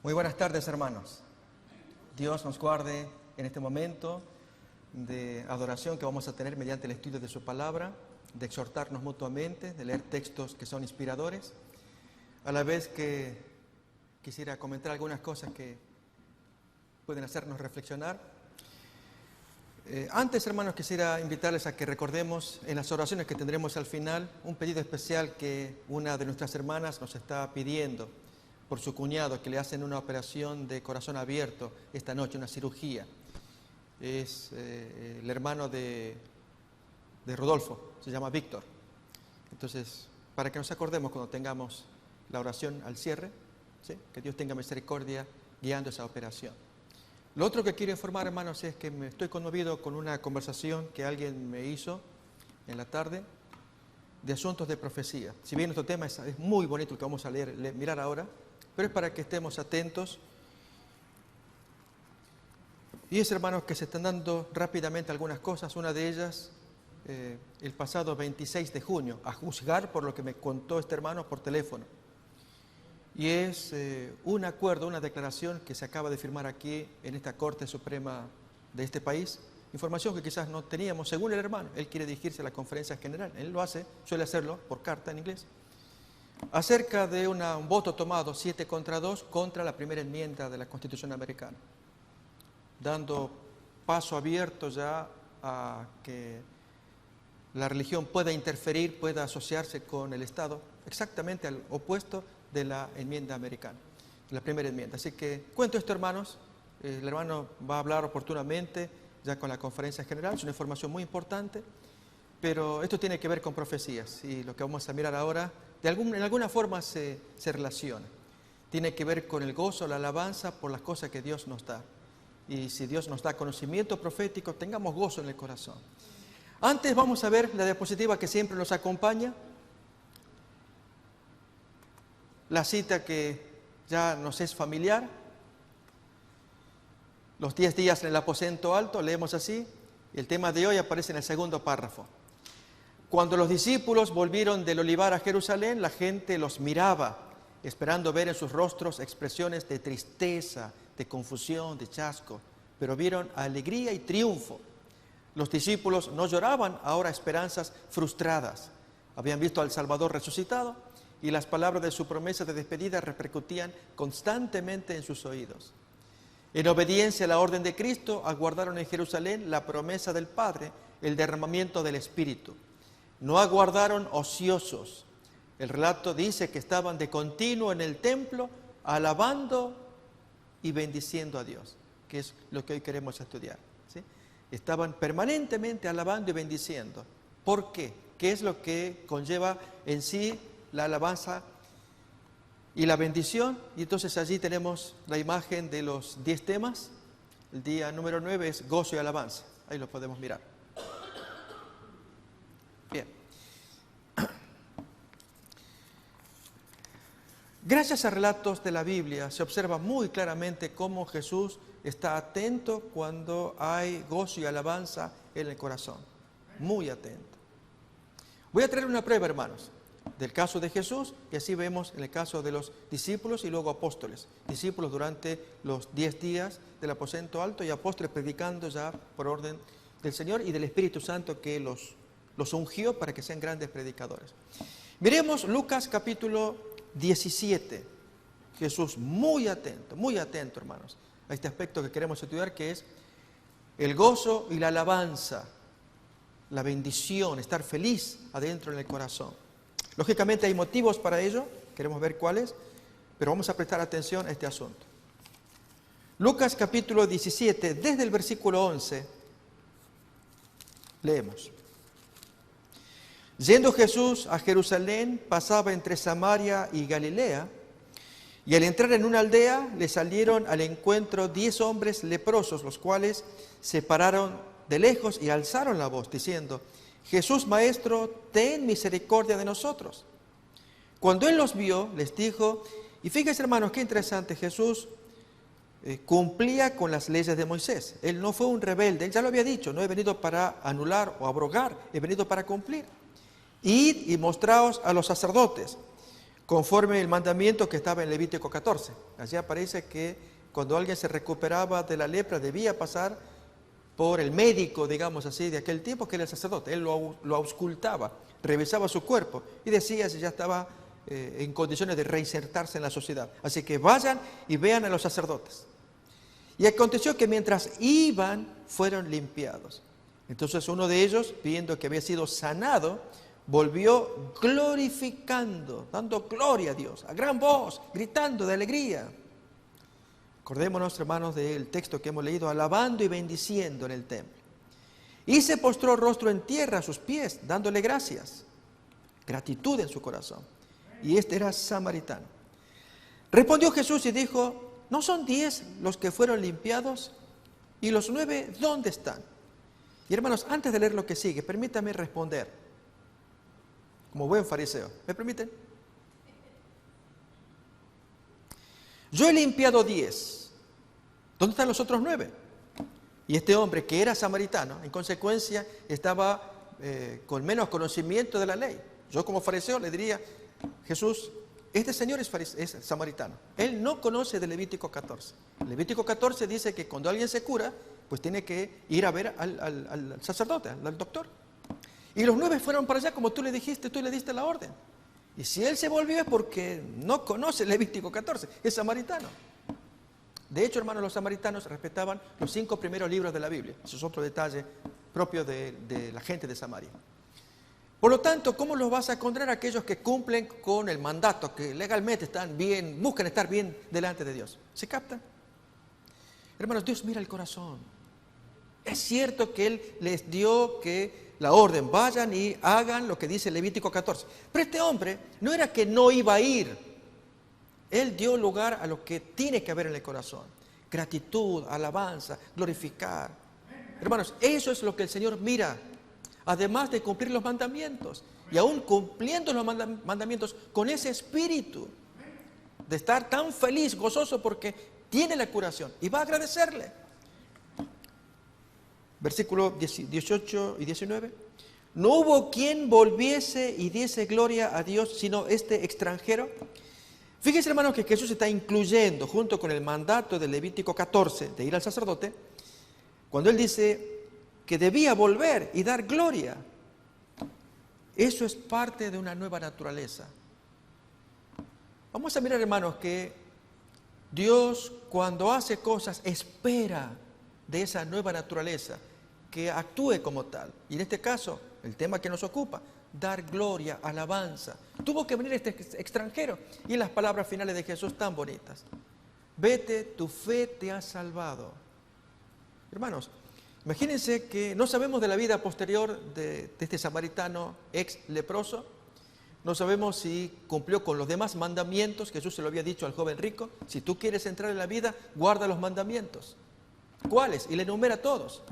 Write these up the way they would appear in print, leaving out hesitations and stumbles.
Muy buenas tardes, hermanos. Dios nos guarde en este momento de adoración que vamos a tener mediante el estudio de su palabra, de exhortarnos mutuamente, de leer textos que son inspiradores, a la vez que quisiera comentar algunas cosas que pueden hacernos reflexionar. Antes, hermanos, quisiera invitarles a que recordemos en las oraciones que tendremos al final un pedido especial que una de nuestras hermanas nos está pidiendo por su cuñado, que le hacen una operación de corazón abierto esta noche, una cirugía. Es el hermano de Rodolfo, se llama Víctor. Entonces, para que nos acordemos cuando tengamos la oración al cierre, ¿sí? Que Dios tenga misericordia guiando esa operación. Lo otro que quiero informar, hermanos, es que me estoy conmovido con una conversación que alguien me hizo en la tarde de asuntos de profecía. Si bien nuestro tema es muy bonito el que vamos a mirar ahora, pero es para que estemos atentos. Y es, hermanos, que se están dando rápidamente algunas cosas. Una de ellas, el pasado 26 de junio, a juzgar por lo que me contó este hermano por teléfono. Y es un acuerdo, una declaración que se acaba de firmar aquí en esta Corte Suprema de este país. Información que quizás no teníamos, según el hermano. Él quiere dirigirse a la conferencia general. Él lo hace, suele hacerlo por carta en inglés. Acerca de un voto tomado 7-2 contra la primera enmienda de la Constitución americana, dando paso abierto ya a que la religión pueda interferir, pueda asociarse con el Estado, exactamente al opuesto de la enmienda americana, la primera enmienda. Así que cuento esto, hermanos. El hermano va a hablar oportunamente ya con la conferencia general, es una información muy importante, pero esto tiene que ver con profecías y lo que vamos a mirar ahora en alguna forma se relaciona. Tiene que ver con el gozo, la alabanza por las cosas que Dios nos da. Y si Dios nos da conocimiento profético, tengamos gozo en el corazón. Antes vamos a ver la diapositiva que siempre nos acompaña. La cita que ya nos es familiar. Los 10 días en el aposento alto, leemos así. El tema de hoy aparece en el segundo párrafo. Cuando los discípulos volvieron del olivar a Jerusalén, la gente los miraba, esperando ver en sus rostros expresiones de tristeza, de confusión, de chasco, pero vieron alegría y triunfo. Los discípulos no lloraban ahora esperanzas frustradas. Habían visto al Salvador resucitado y las palabras de su promesa de despedida repercutían constantemente en sus oídos. En obediencia a la orden de Cristo, aguardaron en Jerusalén la promesa del Padre, el derramamiento del Espíritu. No aguardaron ociosos. El relato dice que estaban de continuo en el templo, alabando y bendiciendo a Dios, que es lo que hoy queremos estudiar, ¿sí? Estaban permanentemente alabando y bendiciendo. ¿Por qué? ¿Qué es lo que conlleva en sí la alabanza y la bendición? Y entonces allí tenemos la imagen de los 10 temas. El día número 9 es gozo y alabanza. Ahí lo podemos mirar. Bien. Gracias a relatos de la Biblia se observa muy claramente cómo Jesús está atento cuando hay gozo y alabanza en el corazón. Muy atento. Voy a traer una prueba, hermanos, del caso de Jesús, y así vemos en el caso de los discípulos y luego apóstoles. Discípulos durante los 10 días del aposento alto y apóstoles predicando ya por orden del Señor y del Espíritu Santo que los ungió para que sean grandes predicadores. Miremos Lucas capítulo 17. Jesús muy atento, hermanos, a este aspecto que queremos estudiar, que es el gozo y la alabanza, la bendición, estar feliz adentro en el corazón. Lógicamente hay motivos para ello, queremos ver cuáles, pero vamos a prestar atención a este asunto. Lucas capítulo 17, desde el versículo 11, leemos. Yendo Jesús a Jerusalén, pasaba entre Samaria y Galilea, y al entrar en una aldea le salieron al encuentro 10 hombres leprosos, los cuales se pararon de lejos y alzaron la voz, diciendo: Jesús, Maestro, ten misericordia de nosotros. Cuando él los vio, les dijo, y fíjense, hermanos, qué interesante, Jesús cumplía con las leyes de Moisés. Él no fue un rebelde, él ya lo había dicho, no he venido para anular o abrogar, he venido para cumplir. Id y mostraos a los sacerdotes. conforme el mandamiento que estaba en Levítico 14. Allí aparece que cuando alguien se recuperaba de la lepra debía pasar por el médico, digamos así, de aquel tiempo, que era el sacerdote. Él lo auscultaba, revisaba su cuerpo y decía si ya estaba en condiciones de reinsertarse en la sociedad. Así que vayan y vean a los sacerdotes. Y aconteció que mientras iban, fueron limpiados. Entonces uno de ellos, viendo que había sido sanado, volvió glorificando, dando gloria a Dios, a gran voz, gritando de alegría. Acordémonos, hermanos, del texto que hemos leído, alabando y bendiciendo en el templo. Y se postró rostro en tierra a sus pies, dándole gracias, gratitud en su corazón. Y este era samaritano. Respondió Jesús y dijo, ¿no son 10 los que fueron limpiados? ¿Y los 9 dónde están? Y hermanos, antes de leer lo que sigue, permítame responder, como buen fariseo. ¿Me permiten? Yo he limpiado 10. ¿Dónde están los otros 9? Y este hombre, que era samaritano, en consecuencia, estaba con menos conocimiento de la ley. Yo como fariseo le diría, Jesús, este señor es samaritano. Él no conoce de Levítico 14. Levítico 14 dice que cuando alguien se cura, pues tiene que ir a ver al sacerdote, al doctor. Y los 9 fueron para allá, como tú le dijiste, tú le diste la orden. Y si él se volvió es porque no conoce Levítico 14, es samaritano. De hecho, hermanos, los samaritanos respetaban los 5 primeros libros de la Biblia. Eso es otro detalle propio de la gente de Samaria. Por lo tanto, ¿cómo los vas a condenar a aquellos que cumplen con el mandato, que legalmente están bien, buscan estar bien delante de Dios? ¿Se captan? Hermanos, Dios mira el corazón. Es cierto que Él les dio que la orden, vayan y hagan lo que dice Levítico 14. Pero este hombre no era que no iba a ir. Él dio lugar a lo que tiene que haber en el corazón. Gratitud, alabanza, glorificar. Hermanos, eso es lo que el Señor mira. Además de cumplir los mandamientos. Y aún cumpliendo los mandamientos con ese espíritu de estar tan feliz, gozoso porque tiene la curación. Y va a agradecerle. Versículos 18 y 19. No hubo quien volviese y diese gloria a Dios, sino este extranjero. Fíjense, hermanos, que Jesús está incluyendo, junto con el mandato de Levítico 14, de ir al sacerdote, cuando Él dice que debía volver y dar gloria. Eso es parte de una nueva naturaleza. Vamos a mirar, hermanos, que Dios, cuando hace cosas, espera de esa nueva naturaleza que actúe como tal. Y en este caso, el tema que nos ocupa, dar gloria, alabanza. Tuvo que venir este extranjero. Y las palabras finales de Jesús tan bonitas. Vete, tu fe te ha salvado. Hermanos, imagínense que no sabemos de la vida posterior de este samaritano ex leproso. No sabemos si cumplió con los demás mandamientos. Jesús se lo había dicho al joven rico. Si tú quieres entrar en la vida, guarda los mandamientos. ¿Cuáles? Y le enumera todos.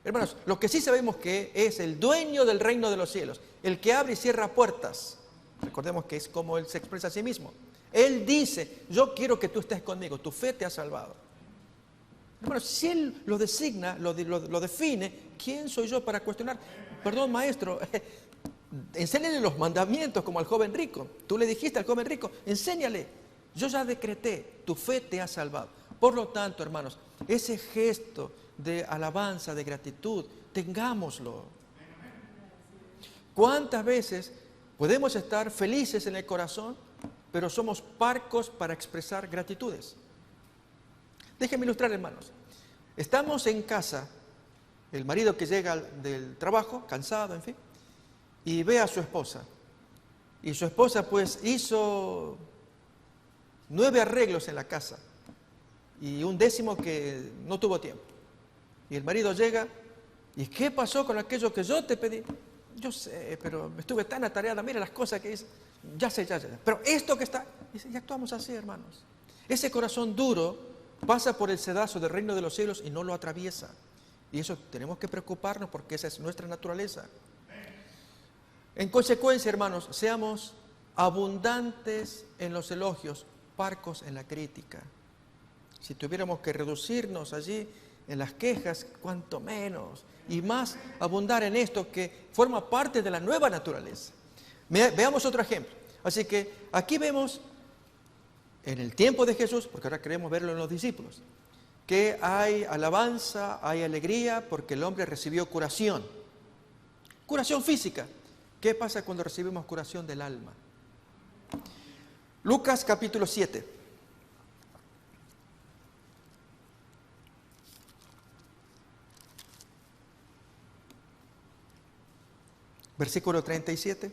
Hermanos, lo que sí sabemos que es el dueño del reino de los cielos, el que abre y cierra puertas. Recordemos que es como Él se expresa a sí mismo. Él dice, yo quiero que tú estés conmigo, tu fe te ha salvado. Hermanos, si Él lo designa, lo define, ¿quién soy yo para cuestionar? Perdón, maestro, enséñale los mandamientos como al joven rico. Tú le dijiste al joven rico, enséñale. Yo ya decreté, tu fe te ha salvado. Por lo tanto, hermanos, ese gesto de alabanza, de gratitud, tengámoslo. ¿Cuántas veces podemos estar felices en el corazón, pero somos parcos para expresar gratitudes? Déjenme ilustrar, hermanos. Estamos en casa, el marido que llega del trabajo, cansado, en fin, y ve a su esposa. Y su esposa pues hizo 9 arreglos en la casa y un 10º que no tuvo tiempo. Y el marido llega, ¿y qué pasó con aquello que yo te pedí? Yo sé, pero estuve tan atareada, mira las cosas que hice. Ya sé. Pero esto que está, y actuamos así, hermanos. Ese corazón duro pasa por el sedazo del reino de los cielos y no lo atraviesa. Y eso tenemos que preocuparnos porque esa es nuestra naturaleza. En consecuencia, hermanos, seamos abundantes en los elogios, parcos en la crítica. Si tuviéramos que reducirnos allí en las quejas, cuanto menos, y más abundar en esto que forma parte de la nueva naturaleza. Veamos otro ejemplo. Así que aquí vemos, en el tiempo de Jesús, porque ahora queremos verlo en los discípulos, que hay alabanza, hay alegría, porque el hombre recibió curación. Curación física. ¿Qué pasa cuando recibimos curación del alma? Lucas capítulo 7. Versículo 37.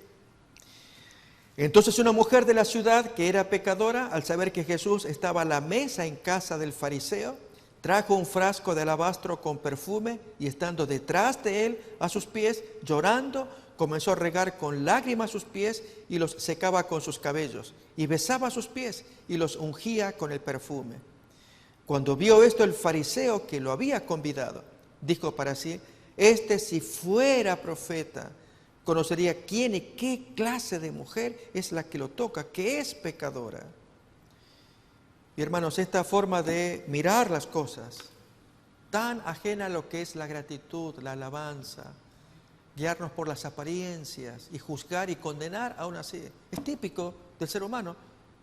Entonces una mujer de la ciudad que era pecadora, al saber que Jesús estaba a la mesa en casa del fariseo, trajo un frasco de alabastro con perfume y estando detrás de él a sus pies, llorando, comenzó a regar con lágrimas sus pies y los secaba con sus cabellos, y besaba sus pies y los ungía con el perfume. Cuando vio esto el fariseo que lo había convidado, dijo para sí: si fuera profeta, conocería quién y qué clase de mujer es la que lo toca, que es pecadora. Y hermanos, esta forma de mirar las cosas, tan ajena a lo que es la gratitud, la alabanza, guiarnos por las apariencias y juzgar y condenar aún así, es típico del ser humano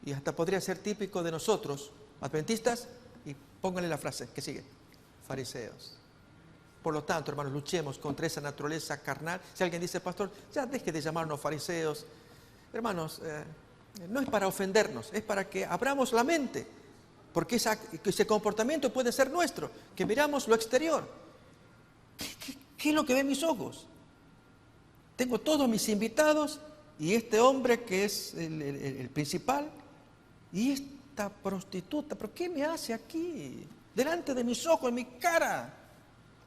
y hasta podría ser típico de nosotros, adventistas, y pónganle la frase que sigue: fariseos. Por lo tanto, hermanos, luchemos contra esa naturaleza carnal. Si alguien dice: pastor, ya deje de llamarnos fariseos. Hermanos, no es para ofendernos, es para que abramos la mente. Porque ese comportamiento puede ser nuestro, que miramos lo exterior. ¿Qué es lo que ven mis ojos? Tengo todos mis invitados y este hombre que es el principal y esta prostituta. ¿Pero qué me hace aquí? Delante de mis ojos, en mi cara.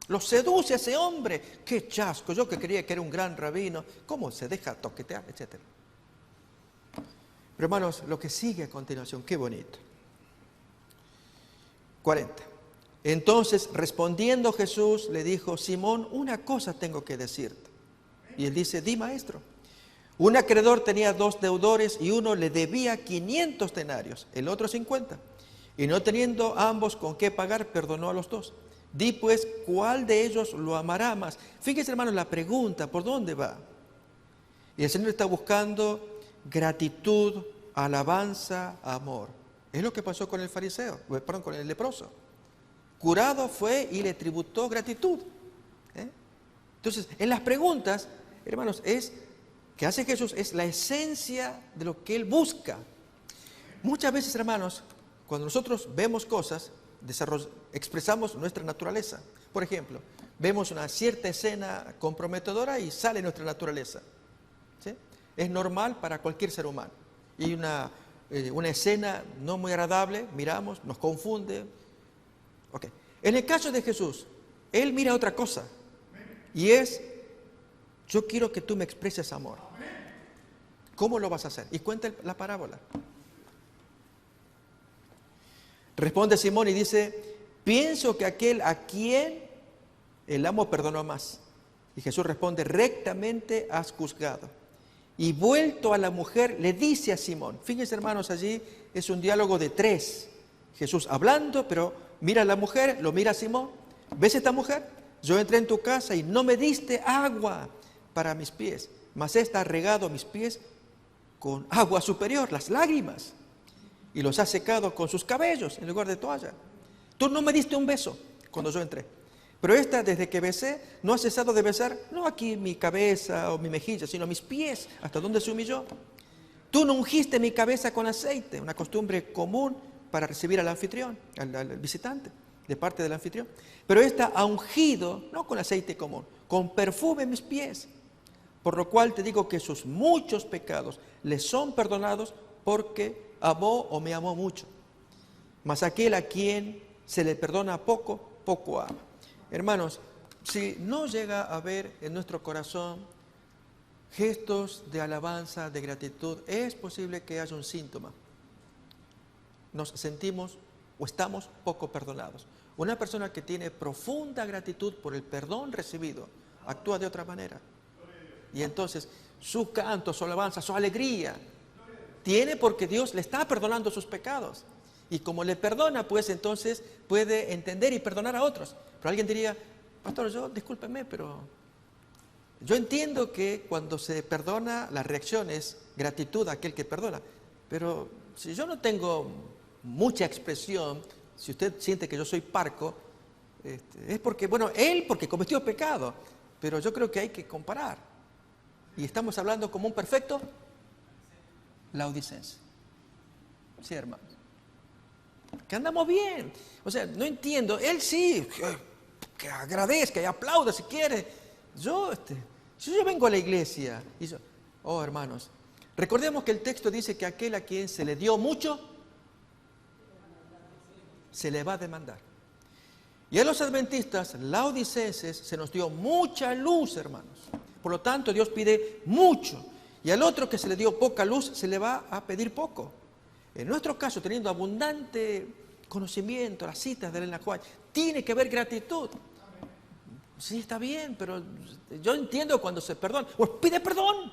Lo seduce a ese hombre. ¡Qué chasco! Yo que creía que era un gran rabino. ¿Cómo se deja toquetear? Etcétera. Pero hermanos, lo que sigue a continuación, qué bonito. 40. Entonces, respondiendo Jesús, le dijo: Simón, una cosa tengo que decirte. Y él dice: di, maestro. Un acreedor tenía 2 deudores y uno le debía 500 denarios, el otro 50. Y no teniendo ambos con qué pagar, perdonó a los 2. Di pues, ¿cuál de ellos lo amará más? Fíjense, hermanos, la pregunta, ¿por dónde va? Y el Señor está buscando gratitud, alabanza, amor. Es lo que pasó con el fariseo, perdón, con el leproso. Curado fue y le tributó gratitud. Entonces, en las preguntas, hermanos, que hace Jesús es la esencia de lo que Él busca. Muchas veces, hermanos, cuando nosotros vemos cosas, expresamos nuestra naturaleza. Por ejemplo, vemos una cierta escena comprometedora y sale nuestra naturaleza. ¿Sí? Es normal para cualquier ser humano. Y una escena no muy agradable, miramos, nos confunde. Okay. En el caso de Jesús, Él mira otra cosa. Y yo quiero que tú me expreses amor. ¿Cómo lo vas a hacer? Y cuenta la parábola. Responde Simón y dice: pienso que aquel a quien el amo perdonó más. Y Jesús responde: rectamente has juzgado. Y vuelto a la mujer, le dice a Simón. Fíjense, hermanos, allí es un diálogo de 3. Jesús hablando, pero mira a la mujer, lo mira a Simón. ¿Ves esta mujer? Yo entré en tu casa y no me diste agua para mis pies, mas esta ha regado mis pies con agua superior, las lágrimas, y los ha secado con sus cabellos en lugar de toalla. Tú no me diste un beso cuando yo entré, pero esta, desde que besé, no ha cesado de besar, no aquí mi cabeza o mi mejilla, sino mis pies, hasta donde se humilló. Tú no ungiste mi cabeza con aceite, una costumbre común para recibir al anfitrión, al visitante, de parte del anfitrión. Pero esta ha ungido, no con aceite común, con perfume mis pies. Por lo cual te digo que sus muchos pecados le son perdonados, porque amó o me amó mucho. Mas aquel a quien se le perdona poco, poco ama. Hermanos, si no llega a haber en nuestro corazón gestos de alabanza, de gratitud, es posible que haya un síntoma. Nos sentimos o estamos poco perdonados. Una persona que tiene profunda gratitud por el perdón recibido actúa de otra manera. Y entonces su canto, su alabanza, su alegría tiene porque Dios le está perdonando sus pecados. Y como le perdona, pues entonces puede entender y perdonar a otros. Pero alguien diría: pastor, discúlpeme, pero Yo entiendo que cuando se perdona, la reacción es gratitud a aquel que perdona. Pero si yo no tengo mucha expresión, si usted siente que yo soy parco, es porque, bueno, él porque cometió pecado. Pero yo creo que hay que comparar. Y estamos hablando como un perfecto laodicense. Sí, hermanos. Que andamos bien. O sea, no entiendo. Él sí, que agradezca y aplauda si quiere. Si yo vengo a la iglesia y yo, oh hermanos, recordemos que el texto dice que aquel a quien se le dio mucho, se le va a demandar. Y a los adventistas laodicenses se nos dio mucha luz, hermanos. Por lo tanto, Dios pide mucho. Y al otro que se le dio poca luz, se le va a pedir poco. En nuestro caso, teniendo abundante conocimiento, las citas de Elena White, tiene que haber gratitud. Sí, está bien, pero yo entiendo cuando se perdona. Pues pide perdón.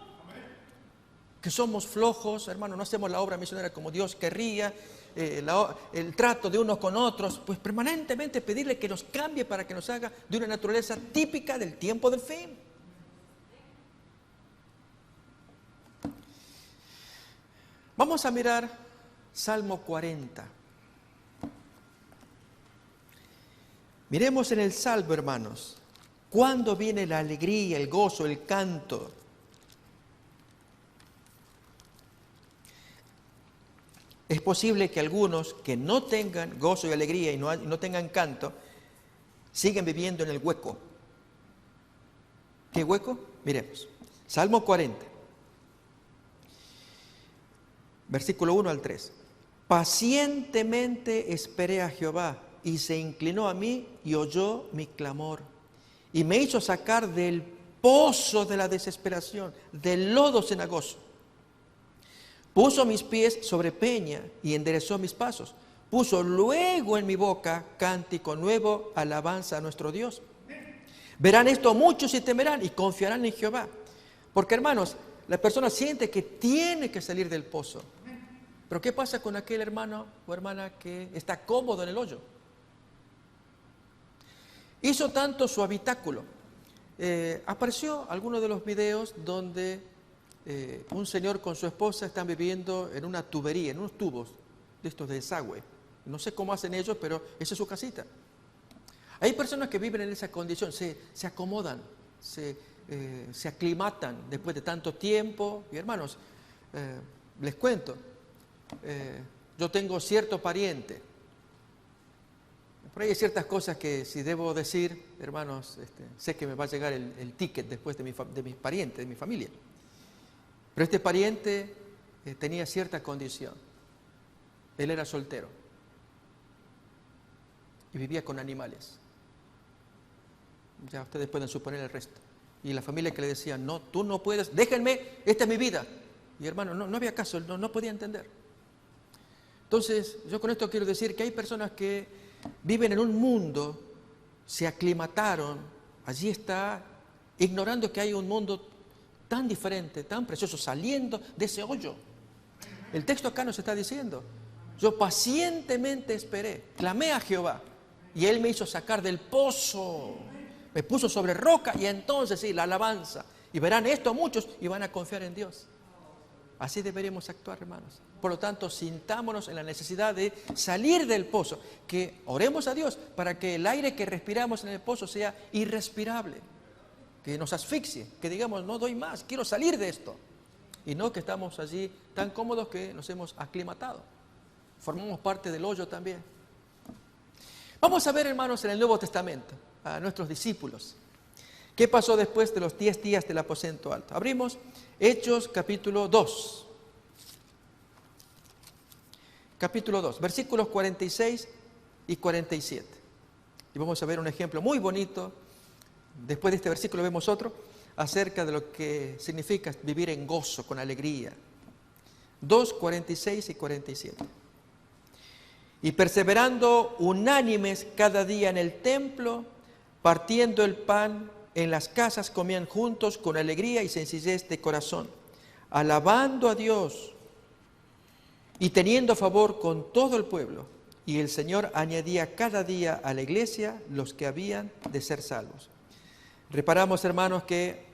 Que somos flojos, hermano, no hacemos la obra misionera como Dios querría, el trato de unos con otros, pues permanentemente pedirle que nos cambie para que nos haga de una naturaleza típica del tiempo del fin. Vamos a mirar Salmo 40. Miremos en el Salmo, hermanos, cuándo viene la alegría, el gozo, el canto. Es posible que algunos que no tengan gozo y alegría y no tengan canto, siguen viviendo en el hueco. ¿Qué hueco? Miremos. Salmo 40, versículo 1 al 3. Pacientemente esperé a Jehová, y se inclinó a mí y oyó mi clamor, y me hizo sacar del pozo de la desesperación, del lodo cenagoso. Puso mis pies sobre peña y enderezó mis pasos. Puso luego en mi boca cántico nuevo, alabanza a nuestro Dios. Verán esto muchos y temerán y confiarán en Jehová. Porque, hermanos, la persona siente que tiene que salir del pozo. Pero ¿qué pasa con aquel hermano o hermana que está cómodo en el hoyo? Hizo tanto su habitáculo. Apareció alguno de los videos donde un señor con su esposa están viviendo en una tubería, en unos tubos de estos de desagüe. No sé cómo hacen ellos, pero esa es su casita. Hay personas que viven en esa condición, se acomodan, se aclimatan después de tanto tiempo. Y hermanos, les cuento, yo tengo cierto pariente. Por ahí hay ciertas cosas que si debo decir, hermanos, sé que me va a llegar el ticket después de mis parientes, de mi familia. Pero este pariente tenía cierta condición. Él era soltero y vivía con animales. Ya ustedes pueden suponer el resto. Y la familia que le decía, no, tú no puedes, déjenme, esta es mi vida. Y hermano, no había caso, no podía entender. Entonces, yo con esto quiero decir que hay personas que viven en un mundo, se aclimataron, allí está, ignorando que hay un mundo tan diferente, tan precioso, saliendo de ese hoyo. El texto acá nos está diciendo, yo pacientemente esperé, clamé a Jehová, y Él me hizo sacar del pozo, me puso sobre roca, y entonces sí, la alabanza. Y verán esto muchos y van a confiar en Dios. Así deberíamos actuar, hermanos. Por lo tanto, sintámonos en la necesidad de salir del pozo, que oremos a Dios para que el aire que respiramos en el pozo sea irrespirable, que nos asfixie, que digamos, no doy más, quiero salir de esto. Y no que estamos allí tan cómodos que nos hemos aclimatado. Formamos parte del hoyo también. Vamos a ver, hermanos, en el Nuevo Testamento, a nuestros discípulos. ¿Qué pasó después de los 10 días del aposento alto? Abrimos Hechos capítulo 2. Capítulo 2, versículos 46 y 47. Y vamos a ver un ejemplo muy bonito. Después de este versículo vemos otro acerca de lo que significa vivir en gozo, con alegría. 2, 46 y 47. Y perseverando unánimes cada día en el templo, partiendo el pan en las casas, comían juntos con alegría y sencillez de corazón, alabando a Dios y teniendo favor con todo el pueblo. Y el Señor añadía cada día a la iglesia los que habían de ser salvos. Reparamos, hermanos, que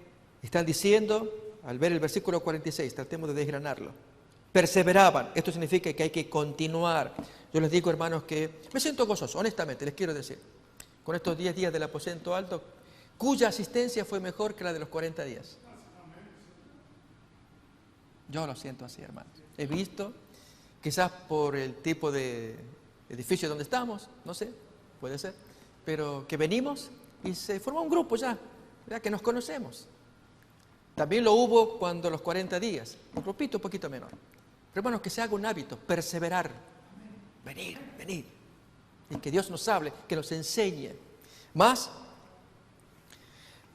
Están diciendo, al ver el versículo 46, tratemos de desgranarlo. Perseveraban. Esto significa que hay que continuar. Yo les digo, hermanos, que me siento gozoso, honestamente, les quiero decir, con estos 10 días del aposento alto, cuya asistencia fue mejor que la de los 40 días. Yo lo siento así, hermanos. He visto, quizás por el tipo de edificio donde estamos, no sé, puede ser, pero que venimos y se formó un grupo ya que nos conocemos. También lo hubo cuando los 40 días, un grupito un poquito menor. Pero hermanos, que se haga un hábito, perseverar, venir. Y que Dios nos hable, que nos enseñe. Más,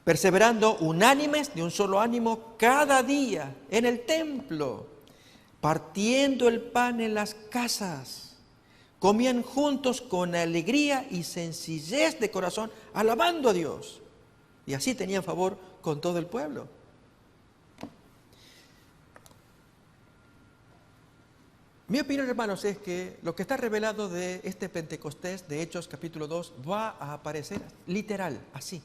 perseverando unánimes, de un solo ánimo, cada día en el templo, partiendo el pan en las casas, comían juntos con alegría y sencillez de corazón, alabando a Dios. Y así tenían favor con todo el pueblo. Mi opinión, hermanos, es que lo que está revelado de este Pentecostés, de Hechos capítulo 2, va a aparecer literal, así,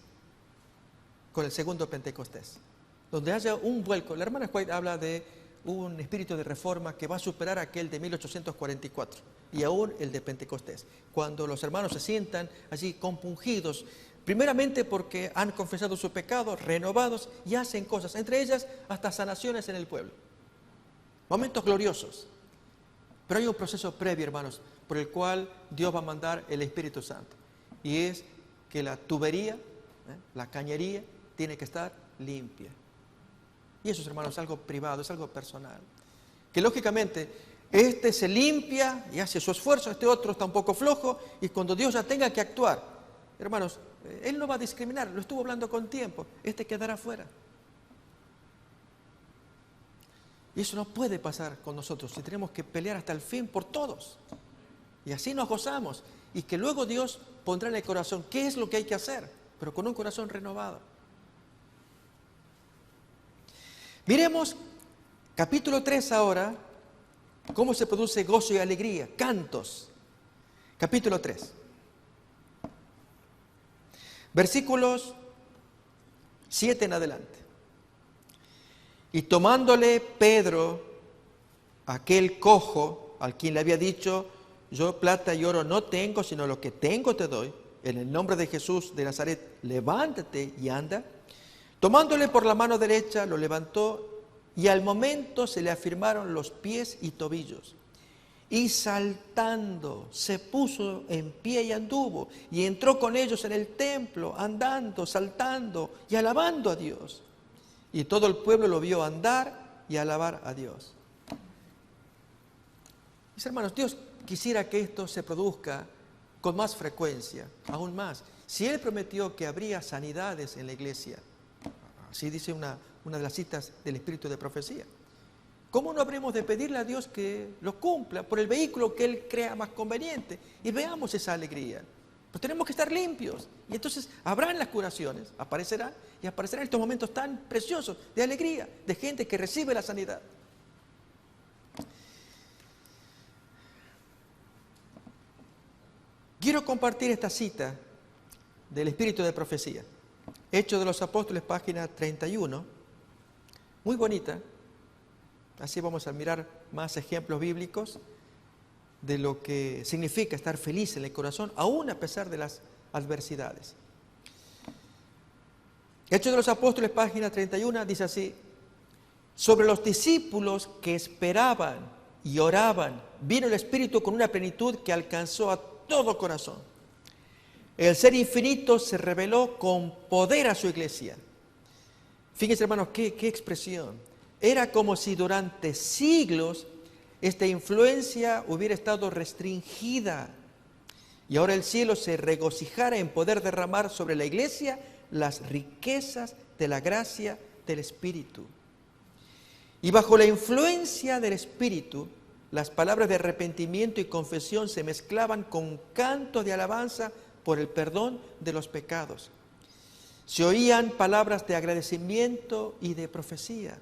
con el segundo Pentecostés, donde haya un vuelco. La hermana White habla de un espíritu de reforma que va a superar aquel de 1844 y aún el de Pentecostés, cuando los hermanos se sientan allí compungidos, primeramente porque han confesado su pecado, renovados y hacen cosas, entre ellas hasta sanaciones en el pueblo. Momentos gloriosos. Pero hay un proceso previo, hermanos, por el cual Dios va a mandar el Espíritu Santo. Y es que la tubería, la cañería, tiene que estar limpia. Y eso, hermanos, es algo privado, es algo personal. Que lógicamente, este se limpia y hace su esfuerzo, este otro está un poco flojo, y cuando Dios ya tenga que actuar, hermanos, Él no va a discriminar, lo estuvo hablando con tiempo, este quedará fuera. Y eso no puede pasar con nosotros, si tenemos que pelear hasta el fin por todos. Y así nos gozamos. Y que luego Dios pondrá en el corazón qué es lo que hay que hacer, pero con un corazón renovado. Miremos capítulo 3 ahora, cómo se produce gozo y alegría, cantos. Capítulo 3. Versículos 7 en adelante. Y tomándole Pedro, aquel cojo, al quien le había dicho, yo plata y oro no tengo, sino lo que tengo te doy, en el nombre de Jesús de Nazaret, levántate y anda. Tomándole por la mano derecha, lo levantó y al momento se le afirmaron los pies y tobillos. Y saltando, se puso en pie y anduvo, y entró con ellos en el templo, andando, saltando y alabando a Dios. Y todo el pueblo lo vio andar y alabar a Dios. Mis hermanos, Dios quisiera que esto se produzca con más frecuencia, aún más. Si Él prometió que habría sanidades en la iglesia, así dice una de las citas del Espíritu de Profecía, ¿cómo no habremos de pedirle a Dios que lo cumpla por el vehículo que Él crea más conveniente? Y veamos esa alegría. Pues tenemos que estar limpios. Y entonces habrán las curaciones, aparecerán estos momentos tan preciosos de alegría, de gente que recibe la sanidad. Quiero compartir esta cita del Espíritu de Profecía. Hechos de los Apóstoles, página 31. Muy bonita. Así vamos a mirar más ejemplos bíblicos de lo que significa estar feliz en el corazón, aún a pesar de las adversidades. Hechos de los Apóstoles, página 31, dice así: sobre los discípulos que esperaban y oraban, vino el Espíritu con una plenitud que alcanzó a todo corazón. El Ser Infinito se reveló con poder a su iglesia. Fíjense, hermanos, qué expresión. Era como si durante siglos esta influencia hubiera estado restringida y ahora el cielo se regocijara en poder derramar sobre la iglesia las riquezas de la gracia del Espíritu. Y bajo la influencia del Espíritu, las palabras de arrepentimiento y confesión se mezclaban con cantos de alabanza por el perdón de los pecados. Se oían palabras de agradecimiento y de profecía.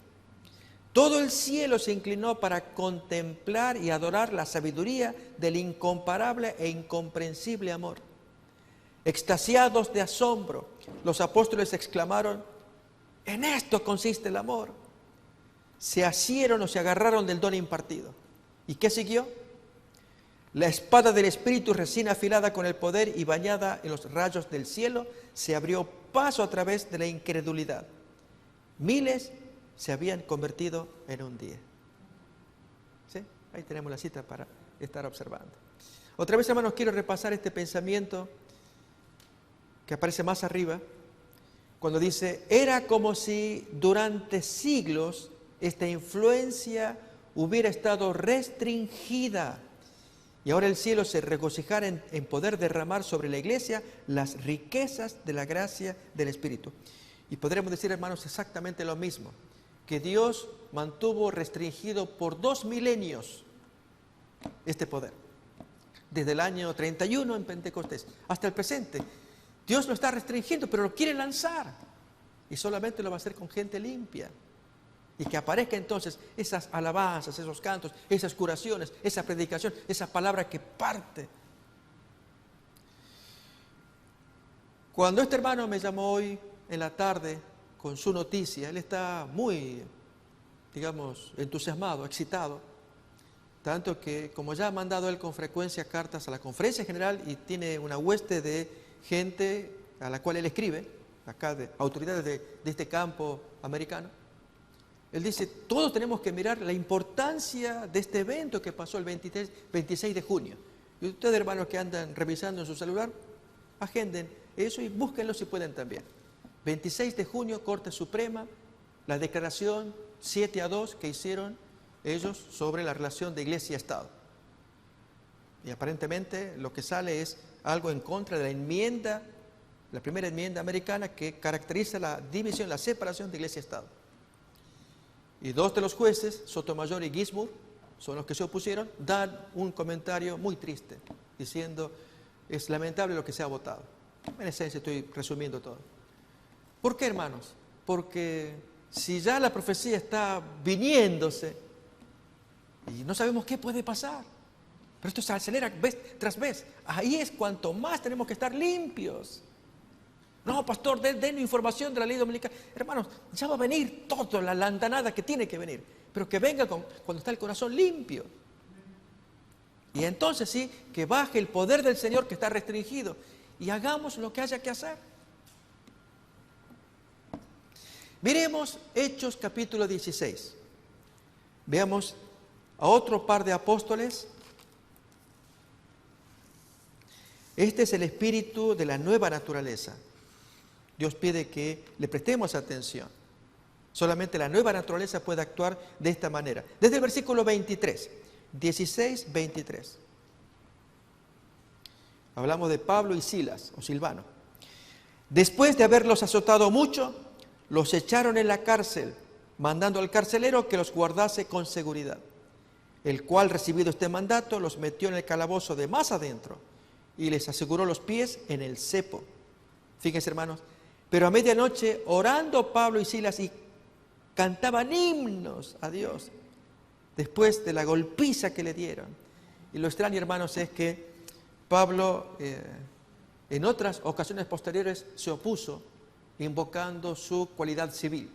Todo el cielo se inclinó para contemplar y adorar la sabiduría del incomparable e incomprensible amor. Extasiados de asombro, los apóstoles exclamaron: En esto consiste el amor. Se asieron o se agarraron del don impartido. ¿Y qué siguió? La espada del Espíritu, recién afilada con el poder y bañada en los rayos del cielo, se abrió paso a través de la incredulidad. Miles se habían convertido en un día. ¿Sí? Ahí tenemos la cita para estar observando. Otra vez, hermanos, quiero repasar este pensamiento que aparece más arriba, cuando dice, era como si durante siglos esta influencia hubiera estado restringida y ahora el cielo se regocijara en poder derramar sobre la iglesia las riquezas de la gracia del Espíritu. Y podremos decir, hermanos, exactamente lo mismo, que Dios mantuvo restringido por 2 milenios este poder. Desde el año 31 en Pentecostés hasta el presente. Dios lo está restringiendo, pero lo quiere lanzar. Y solamente lo va a hacer con gente limpia. Y que aparezca entonces esas alabanzas, esos cantos, esas curaciones, esa predicación, esa palabra que parte. Cuando este hermano me llamó hoy en la tarde con su noticia, él está muy, digamos, entusiasmado, excitado. Tanto que, como ya ha mandado él con frecuencia cartas a la Conferencia General y tiene una hueste de gente a la cual él escribe, acá de autoridades de este campo americano, él dice, todos tenemos que mirar la importancia de este evento que pasó el 26 de junio. Y ustedes, hermanos, que andan revisando en su celular, agenden eso y búsquenlo si pueden también. 26 de junio, Corte Suprema, la declaración 7-2 que hicieron ellos sobre la relación de Iglesia y Estado. Y aparentemente lo que sale es algo en contra de la enmienda, la primera enmienda americana que caracteriza la división, la separación de Iglesia y Estado. Y 2 de los jueces, Sotomayor y Ginsburg, son los que se opusieron, dan un comentario muy triste, diciendo, es lamentable lo que se ha votado. En esencia estoy resumiendo todo. ¿Por qué, hermanos? Porque si ya la profecía está viniéndose y no sabemos qué puede pasar, pero esto se acelera vez tras vez, ahí es cuanto más tenemos que estar limpios. No, pastor, den información de la ley dominical. Hermanos, ya va a venir toda la landanada que tiene que venir, pero que venga cuando está el corazón limpio. Y entonces sí, que baje el poder del Señor que está restringido y hagamos lo que haya que hacer. Miremos Hechos capítulo 16. Veamos a otro par de apóstoles. Este es el espíritu de la nueva naturaleza. Dios pide que le prestemos atención. Solamente la nueva naturaleza puede actuar de esta manera. Desde el versículo 23, 16, 23. Hablamos de Pablo y Silas, o Silvano. Después de haberlos azotado mucho, los echaron en la cárcel, mandando al carcelero que los guardase con seguridad. El cual, recibido este mandato, los metió en el calabozo de más adentro y les aseguró los pies en el cepo. Fíjense, hermanos. Pero a medianoche, orando Pablo y Silas y cantaban himnos a Dios, después de la golpiza que le dieron. Y lo extraño, hermanos, es que Pablo en otras ocasiones posteriores se opuso, invocando su cualidad civil,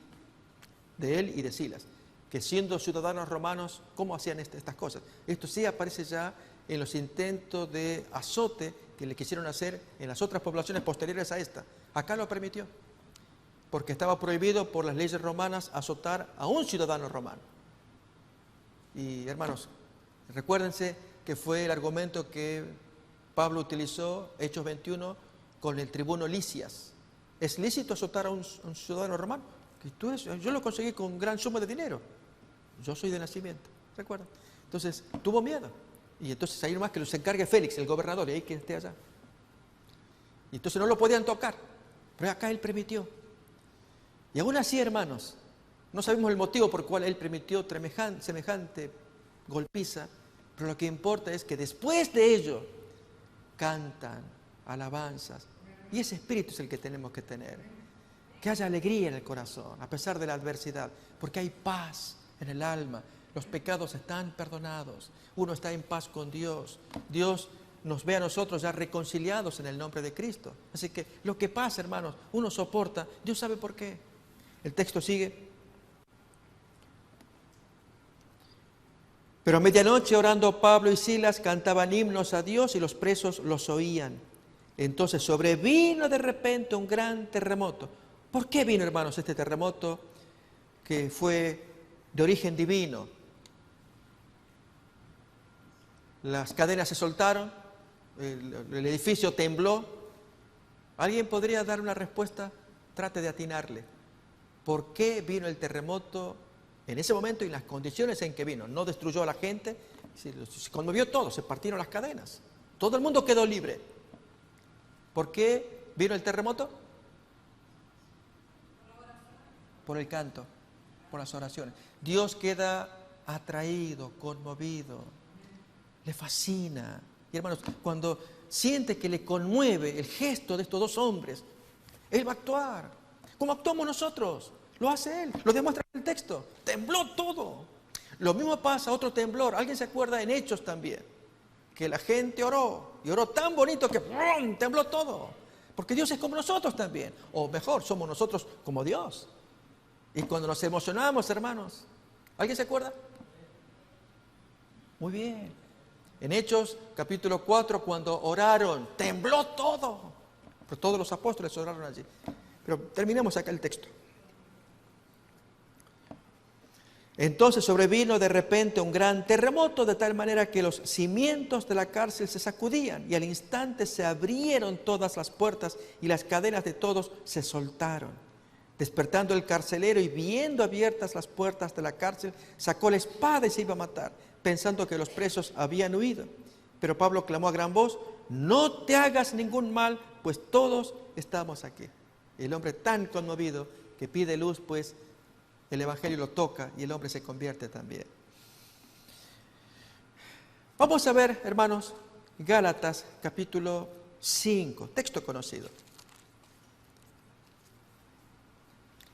de él y de Silas, que siendo ciudadanos romanos, ¿cómo hacían estas cosas? Esto sí aparece ya en los intentos de azote que le quisieron hacer en las otras poblaciones posteriores a esta. Acá lo permitió, porque estaba prohibido por las leyes romanas azotar a un ciudadano romano. Y hermanos, recuérdense que fue el argumento que Pablo utilizó, Hechos 21, con el tribuno Lisias. ¿Es lícito azotar a un ciudadano romano? Yo lo conseguí con gran suma de dinero. Yo soy de nacimiento, ¿recuerdan? Entonces, tuvo miedo. Y entonces ahí nomás que los encargue Félix, el gobernador, y ahí que esté allá. Y entonces no lo podían tocar. Pero acá él permitió. Y aún así, hermanos, no sabemos el motivo por el cual él permitió semejante golpiza, pero lo que importa es que después de ello cantan alabanzas. Y ese espíritu es el que tenemos que tener. Que haya alegría en el corazón, a pesar de la adversidad, porque hay paz en el alma. Los pecados están perdonados. Uno está en paz con Dios. Dios nos ve a nosotros ya reconciliados en el nombre de Cristo. Así que lo que pasa, hermanos, uno soporta. Dios sabe por qué. El texto sigue. Pero a medianoche, orando, Pablo y Silas cantaban himnos a Dios y los presos los oían. Entonces sobrevino de repente un gran terremoto. ¿Por qué vino, hermanos, este terremoto que fue de origen divino? Las cadenas se soltaron, el edificio tembló. ¿Alguien podría dar una respuesta? Trate de atinarle. ¿Por qué vino el terremoto en ese momento y las condiciones en que vino? No destruyó a la gente, se conmovió todo, se partieron las cadenas. Todo el mundo quedó libre. ¿Por qué vino el terremoto? Por el canto, por las oraciones. Dios queda atraído, conmovido, le fascina. Y hermanos, cuando siente que le conmueve el gesto de estos dos hombres, Él va a actuar. ¿Cómo actuamos nosotros? Lo hace Él, lo demuestra en el texto. Tembló todo. Lo mismo pasa, otro temblor. ¿Alguien se acuerda en Hechos también? Que la gente oró, y oró tan bonito que ¡pum!, tembló todo. Porque Dios es como nosotros también. O mejor, somos nosotros como Dios. Y cuando nos emocionamos, hermanos, ¿alguien se acuerda? Muy bien. En Hechos capítulo 4, cuando oraron, tembló todo. Pero todos los apóstoles oraron allí. Pero terminemos acá el texto. Entonces sobrevino de repente un gran terremoto, de tal manera que los cimientos de la cárcel se sacudían, y al instante se abrieron todas las puertas y las cadenas de todos se soltaron. Despertando el carcelero y viendo abiertas las puertas de la cárcel, sacó la espada y se iba a matar, pensando que los presos habían huido. Pero Pablo clamó a gran voz: no te hagas ningún mal, pues todos estamos aquí. El hombre tan conmovido que pide luz, pues el Evangelio lo toca y el hombre se convierte también. Vamos a ver, hermanos, Gálatas capítulo 5, texto conocido.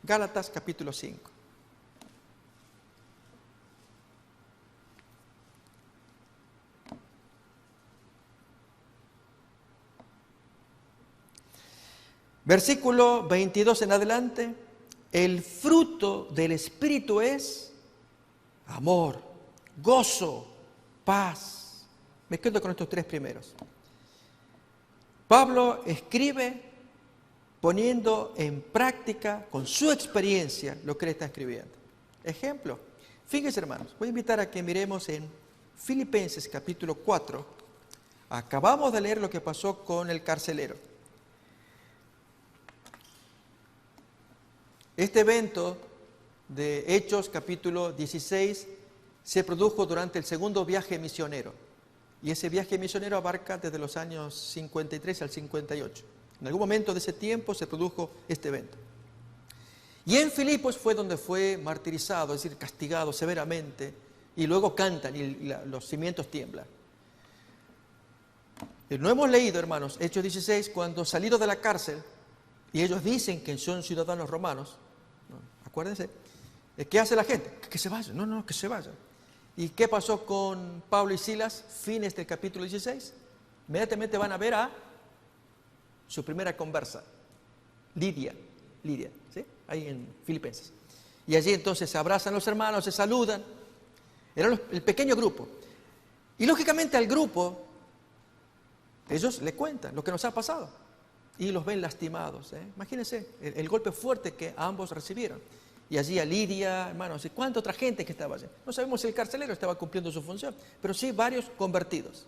Gálatas capítulo 5. Versículo 22 en adelante. El fruto del Espíritu es amor, gozo, paz. Me quedo con estos tres primeros. Pablo escribe poniendo en práctica con su experiencia lo que él está escribiendo. Ejemplo, fíjense, hermanos, voy a invitar a que miremos en Filipenses capítulo 4. Acabamos de leer lo que pasó con el carcelero. Este evento de Hechos capítulo 16 se produjo durante el segundo viaje misionero. Y ese viaje misionero abarca desde los años 53 al 58. En algún momento de ese tiempo se produjo este evento. Y en Filipos fue donde fue martirizado, es decir, castigado severamente. Y luego cantan y los cimientos tiemblan. No hemos leído, hermanos, Hechos 16, cuando salido de la cárcel, y ellos dicen que son ciudadanos romanos. Acuérdense, ¿qué hace la gente? Que se vayan, no, que se vayan. ¿Y qué pasó con Pablo y Silas? Fines del capítulo 16. Inmediatamente van a ver a su primera conversa, Lidia, ¿sí? Ahí en Filipenses. Y allí entonces se abrazan los hermanos, se saludan. Era el pequeño grupo. Y lógicamente al grupo, ellos le cuentan lo que nos ha pasado. Y los ven lastimados. Imagínense el golpe fuerte que ambos recibieron. Y allí a Lidia, hermanos, y cuánta otra gente que estaba allí. No sabemos si el carcelero estaba cumpliendo su función, pero sí varios convertidos.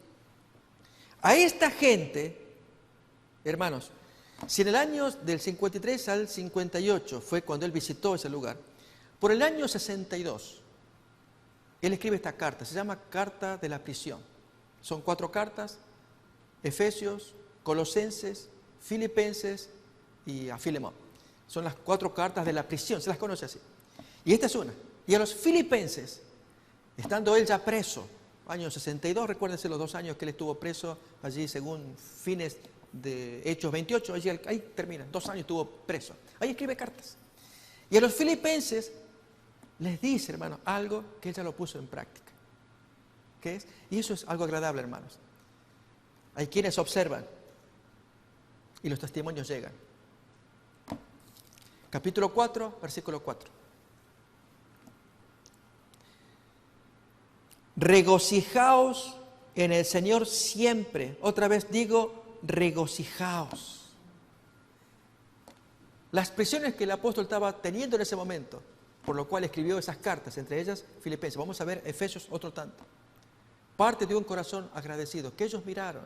A esta gente, hermanos, si en el año del 53 al 58 fue cuando él visitó ese lugar, por el año 62, él escribe esta carta, se llama Carta de la Prisión. Son 4 cartas: Efesios, Colosenses, Filipenses y a Filemón. Son las 4 cartas de la prisión, se las conoce así. Y esta es una. Y a los filipenses, estando él ya preso, año 62, recuérdense los 2 años que él estuvo preso, allí según fines de Hechos 28, ahí termina, 2 años estuvo preso. Ahí escribe cartas. Y a los filipenses les dice, hermanos, algo que él ya lo puso en práctica. ¿Qué es? Y eso es algo agradable, hermanos. Hay quienes observan y los testimonios llegan. capítulo 4, versículo 4. Regocijaos en el Señor siempre. Otra vez digo, regocijaos. Las presiones que el apóstol estaba teniendo en ese momento, por lo cual escribió esas cartas, entre ellas Filipenses. Vamos a ver Efesios otro tanto. Parte de un corazón agradecido, que ellos miraron.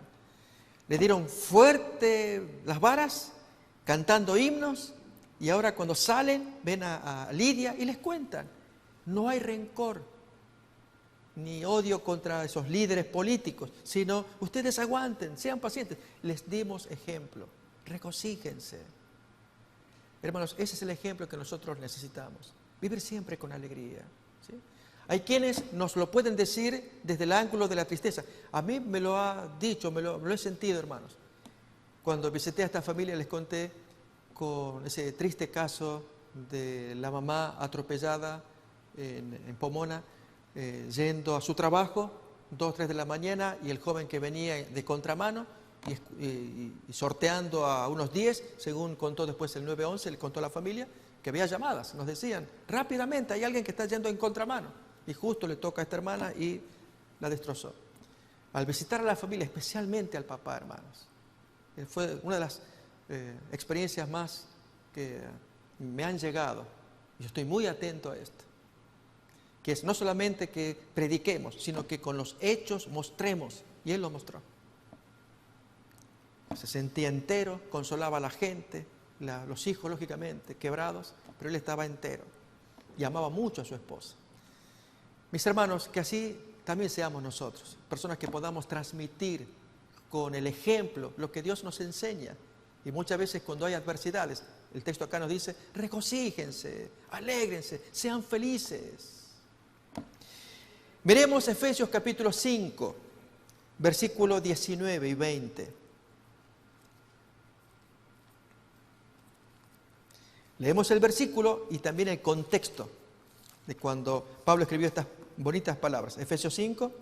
Le dieron fuerte las varas, cantando himnos, y ahora cuando salen, ven a Lidia y les cuentan. No hay rencor, ni odio contra esos líderes políticos, sino ustedes aguanten, sean pacientes. Les dimos ejemplo, regocíjense. Hermanos, ese es el ejemplo que nosotros necesitamos. Vivir siempre con alegría. ¿Sí? Hay quienes nos lo pueden decir desde el ángulo de la tristeza. A mí me lo ha dicho, me lo he sentido, hermanos. Cuando visité a esta familia les conté con ese triste caso de la mamá atropellada en Pomona, yendo a su trabajo, 2 o 3 de la mañana, y el joven que venía de contramano, y sorteando a unos 10, según contó después el 911, le contó a la familia que había llamadas, nos decían, rápidamente hay alguien que está yendo en contramano, y justo le toca a esta hermana y la destrozó. Al visitar a la familia, especialmente al papá, hermanos, fue una de las experiencias más que me han llegado, y yo estoy muy atento a esto, que es no solamente que prediquemos, sino que con los hechos mostremos, y él lo mostró. Se sentía entero, consolaba a la gente, los hijos lógicamente quebrados, pero él estaba entero y amaba mucho a su esposa. Mis hermanos, que así también seamos nosotros, personas que podamos transmitir con el ejemplo lo que Dios nos enseña. Y muchas veces cuando hay adversidades, el texto acá nos dice, regocíjense, alégrense, sean felices. Miremos Efesios capítulo 5, versículos 19 y 20. Leemos el versículo y también el contexto de cuando Pablo escribió estas bonitas palabras. Efesios 5,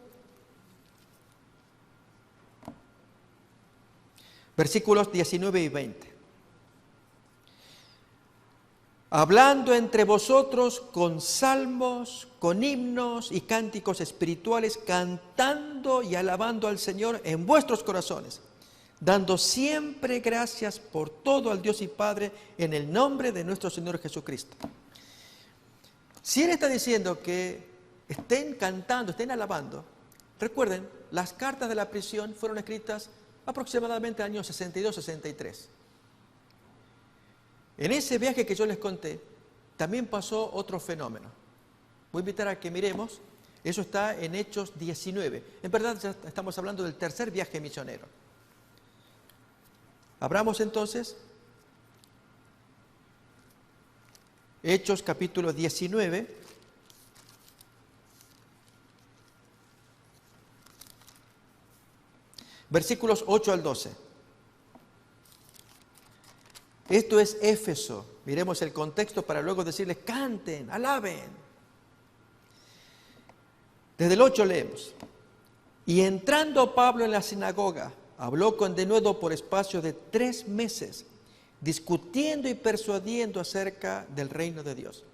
versículos 19 y 20. Hablando entre vosotros con salmos, con himnos y cánticos espirituales, cantando y alabando al Señor en vuestros corazones, dando siempre gracias por todo al Dios y Padre en el nombre de nuestro Señor Jesucristo. Si Él está diciendo que estén cantando, estén alabando, recuerden, las cartas de la prisión fueron escritas aproximadamente en el año 62-63. En ese viaje que yo les conté, también pasó otro fenómeno. Voy a invitar a que miremos, eso está en Hechos 19. En verdad ya estamos hablando del tercer viaje misionero. Abramos entonces Hechos capítulo 19, versículos 8 al 12. Esto es Éfeso. Miremos el contexto para luego decirles, canten, alaben. Desde el 8 leemos. Y entrando Pablo en la sinagoga, habló con denuedo por espacio de 3 meses, discutiendo y persuadiendo acerca del reino de Dios.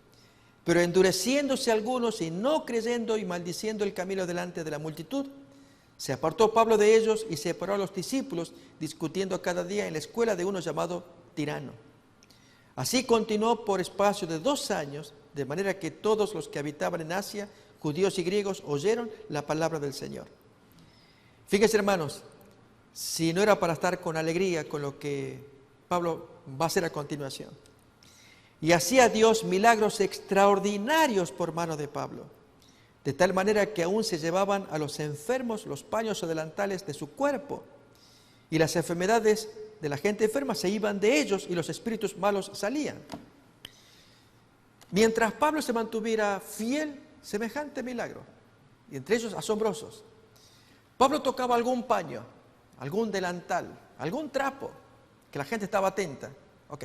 Pero endureciéndose algunos y no creyendo y maldiciendo el camino delante de la multitud, se apartó Pablo de ellos y separó a los discípulos, discutiendo cada día en la escuela de uno llamado Tirano. Así continuó por espacio de 2 años, de manera que todos los que habitaban en Asia, judíos y griegos, oyeron la palabra del Señor. Fíjense, hermanos, si no era para estar con alegría con lo que Pablo va a hacer a continuación. Y hacía Dios milagros extraordinarios por mano de Pablo, de tal manera que aún se llevaban a los enfermos los paños o delantales de su cuerpo, y las enfermedades de la gente enferma se iban de ellos y los espíritus malos salían. Mientras Pablo se mantuviera fiel, semejante milagro, y entre ellos asombrosos. Pablo tocaba algún paño, algún delantal, algún trapo, que la gente estaba atenta. Ok,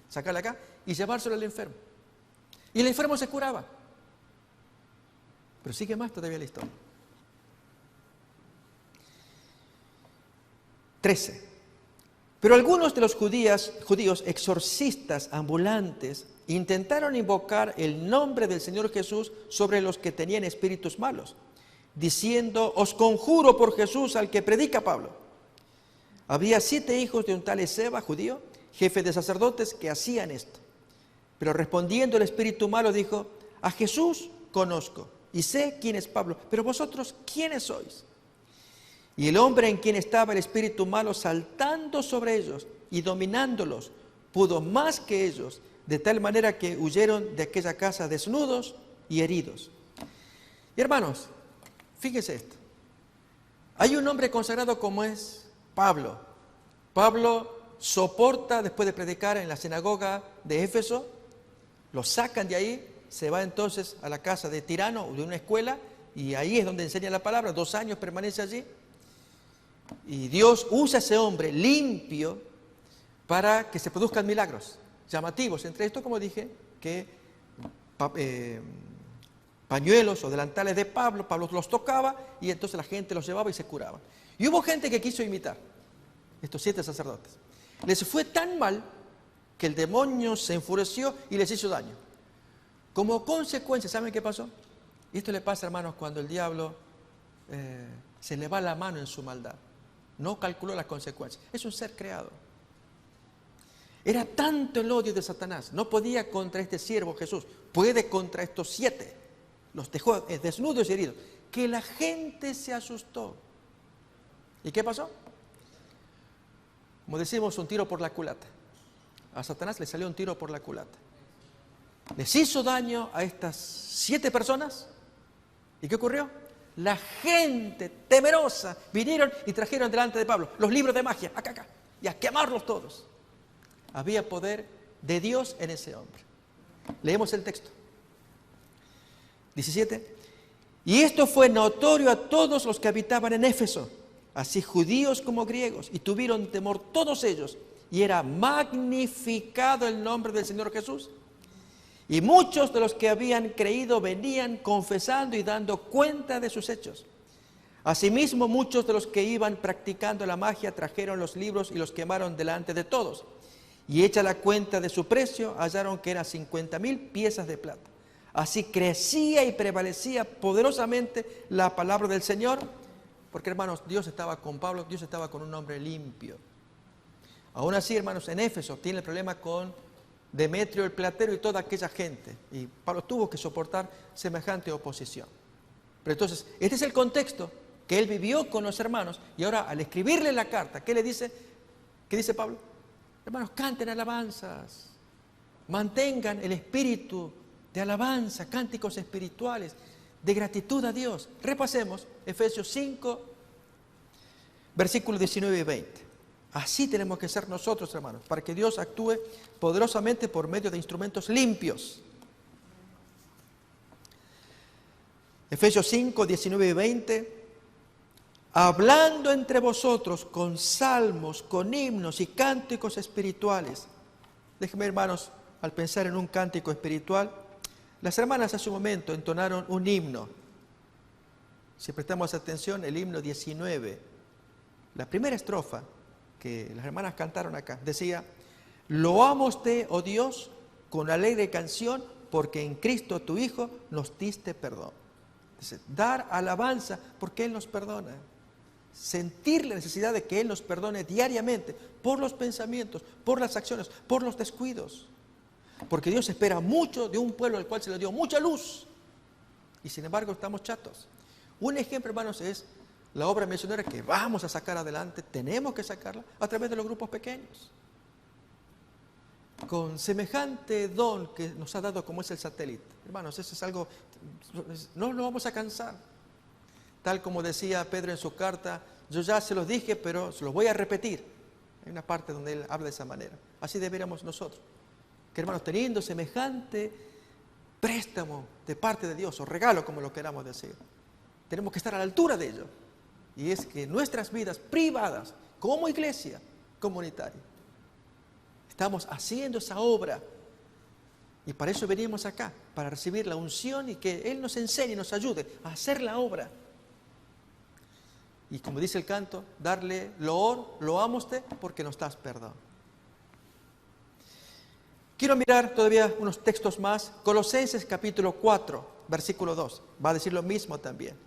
sacarle acá y llevárselo al enfermo. Y el enfermo se curaba. Pero sigue más todavía la historia. 13. Pero algunos de los judíos exorcistas ambulantes intentaron invocar el nombre del Señor Jesús sobre los que tenían espíritus malos, diciendo: os conjuro por Jesús al que predica Pablo. Había 7 hijos de un tal Esceva, judío, jefe de sacerdotes, que hacían esto. Pero respondiendo el espíritu malo dijo: a Jesús conozco y sé quién es Pablo, pero vosotros, ¿quiénes sois? Y el hombre en quien estaba el espíritu malo, saltando sobre ellos y dominándolos, pudo más que ellos, de tal manera que huyeron de aquella casa desnudos y heridos. Y hermanos, fíjense esto. Hay un hombre consagrado como es Pablo. Pablo soporta, después de predicar en la sinagoga de Éfeso, lo sacan de ahí, se va entonces a la casa de Tirano, de una escuela, y ahí es donde enseña la palabra. 2 años permanece allí. Y Dios usa a ese hombre limpio para que se produzcan milagros llamativos. Entre esto, como dije, que pañuelos o delantales de Pablo los tocaba y entonces la gente los llevaba y se curaba. Y hubo gente que quiso imitar estos 7 sacerdotes. Les fue tan mal que el demonio se enfureció y les hizo daño. Como consecuencia, ¿saben qué pasó? Y esto le pasa, hermanos, cuando el diablo se le va la mano en su maldad. No calculó las consecuencias. Es un ser creado. Era tanto el odio de Satanás. No podía contra este siervo Jesús. Puede contra estos 7. Los dejó desnudos y heridos. Que la gente se asustó. ¿Y qué pasó? Como decimos, un tiro por la culata. A Satanás le salió un tiro por la culata. Les hizo daño a estas 7 personas. ¿Y qué ocurrió? La gente temerosa vinieron y trajeron delante de Pablo los libros de magia, acá, y a quemarlos todos. Había poder de Dios en ese hombre. Leemos el texto. 17. Y esto fue notorio a todos los que habitaban en Éfeso, así judíos como griegos, y tuvieron temor todos ellos, y era magnificado el nombre del Señor Jesús. Y muchos de los que habían creído venían confesando y dando cuenta de sus hechos. Asimismo, muchos de los que iban practicando la magia trajeron los libros y los quemaron delante de todos. Y hecha la cuenta de su precio, hallaron que eran 50,000 piezas de plata. Así crecía y prevalecía poderosamente la palabra del Señor, porque, hermanos, Dios estaba con Pablo, Dios estaba con un hombre limpio. Aún así, hermanos, en Éfeso tiene el problema con Demetrio el platero y toda aquella gente. Y Pablo tuvo que soportar semejante oposición. Pero entonces, este es el contexto que él vivió con los hermanos. Y ahora, al escribirle la carta, ¿qué le dice? ¿Qué dice Pablo? Hermanos, canten alabanzas. Mantengan el espíritu de alabanza, cánticos espirituales, de gratitud a Dios. Repasemos Efesios 5, versículos 19 y 20. Así tenemos que ser nosotros, hermanos, para que Dios actúe poderosamente por medio de instrumentos limpios. Efesios 5, 19 y 20. Hablando entre vosotros con salmos, con himnos y cánticos espirituales. Déjenme, hermanos, al pensar en un cántico espiritual, las hermanas hace un momento entonaron un himno. Si prestamos atención, el himno 19, la primera estrofa que las hermanas cantaron acá, decía: loámoste, oh Dios, con alegre canción, porque en Cristo tu Hijo nos diste perdón. Dice, dar alabanza porque Él nos perdona. Sentir la necesidad de que Él nos perdone diariamente por los pensamientos, por las acciones, por los descuidos. Porque Dios espera mucho de un pueblo al cual se le dio mucha luz. Y sin embargo estamos chatos. Un ejemplo, hermanos, es la obra misionera que vamos a sacar adelante, tenemos que sacarla a través de los grupos pequeños. Con semejante don que nos ha dado como es el satélite. Hermanos, eso es algo, no lo vamos a cansar. Tal como decía Pedro en su carta, yo ya se los dije, pero se los voy a repetir. Hay una parte donde él habla de esa manera. Así deberíamos nosotros. Que, hermanos, teniendo semejante préstamo de parte de Dios, o regalo, como lo queramos decir, tenemos que estar a la altura de ello. Y es que nuestras vidas privadas, como iglesia comunitaria, estamos haciendo esa obra. Y para eso venimos acá, para recibir la unción y que Él nos enseñe y nos ayude a hacer la obra. Y como dice el canto, darle loor, loámoste porque nos das perdón. Quiero mirar todavía unos textos más. Colosenses capítulo 4, versículo 2. Va a decir lo mismo también.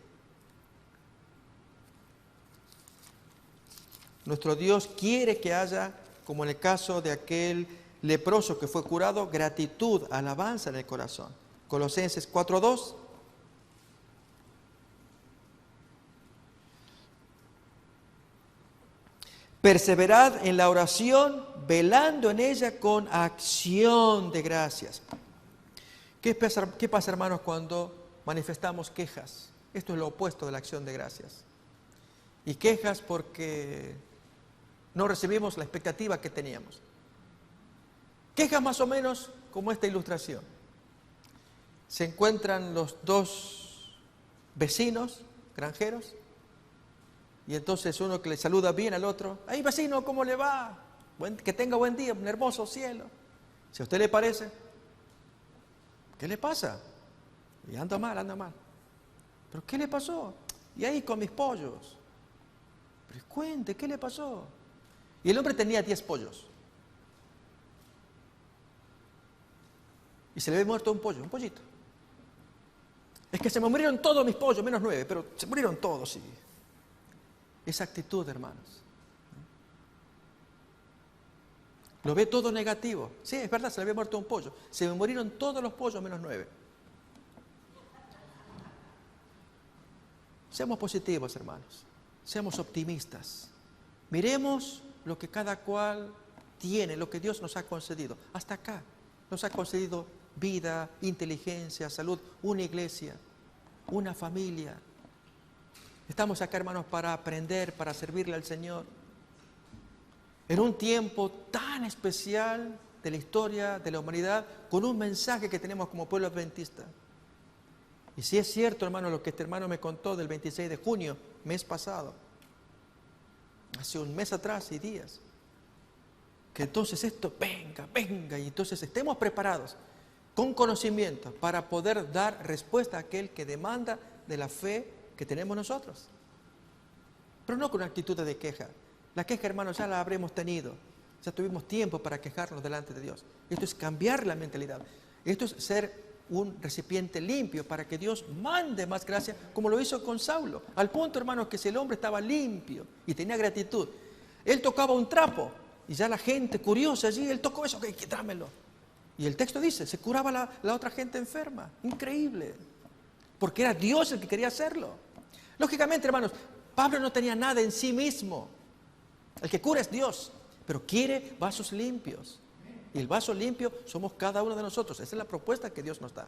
Nuestro Dios quiere que haya, como en el caso de aquel leproso que fue curado, gratitud, alabanza en el corazón. Colosenses 4:2. Perseverad en la oración, velando en ella con acción de gracias. ¿Qué pasa, hermanos, cuando manifestamos quejas? Esto es lo opuesto de la acción de gracias. Y quejas porque no recibimos la expectativa que teníamos. Quejas más o menos como esta ilustración. Se encuentran los dos vecinos, granjeros, y entonces uno que le saluda bien al otro, ¡ay, vecino, ¿cómo le va? Que tenga buen día, un hermoso cielo. Si a usted le parece, ¿qué le pasa? Y anda mal, anda mal. ¿Pero qué le pasó? Y ahí con mis pollos. Pero cuente, ¿qué le pasó? Y el hombre tenía 10 pollos. Y se le había muerto un pollo, un pollito. Es que se me murieron todos mis pollos, menos 9, pero se murieron todos, sí. Esa actitud, hermanos. Lo ve todo negativo. Sí, es verdad, se le había muerto un pollo. Se me murieron todos los pollos, menos 9. Seamos positivos, hermanos. Seamos optimistas. Miremos lo que cada cual tiene, lo que Dios nos ha concedido. Hasta acá nos ha concedido vida, inteligencia, salud, una iglesia, una familia. Estamos acá, hermanos, para aprender, para servirle al Señor. En un tiempo tan especial de la historia de la humanidad, con un mensaje que tenemos como pueblo adventista. Y si es cierto, hermano, lo que este hermano me contó del 26 de junio, mes pasado, hace un mes atrás y días, que entonces esto venga, y entonces estemos preparados con conocimiento para poder dar respuesta a aquel que demanda de la fe que tenemos nosotros. Pero no con actitud de queja. La queja, hermanos, ya la habremos tenido. Ya tuvimos tiempo para quejarnos delante de Dios. Esto es cambiar la mentalidad. Esto es ser un recipiente limpio para que Dios mande más gracia, como lo hizo con Saulo. Al punto, hermanos, que si el hombre estaba limpio y tenía gratitud, él tocaba un trapo y ya la gente curiosa allí, él tocó eso, que dámelo. Y el texto dice, se curaba la otra gente enferma. Increíble. Porque era Dios el que quería hacerlo. Lógicamente, hermanos, Pablo no tenía nada en sí mismo. El que cura es Dios, pero quiere vasos limpios. Y el vaso limpio somos cada uno de nosotros. Esa es la propuesta que Dios nos da.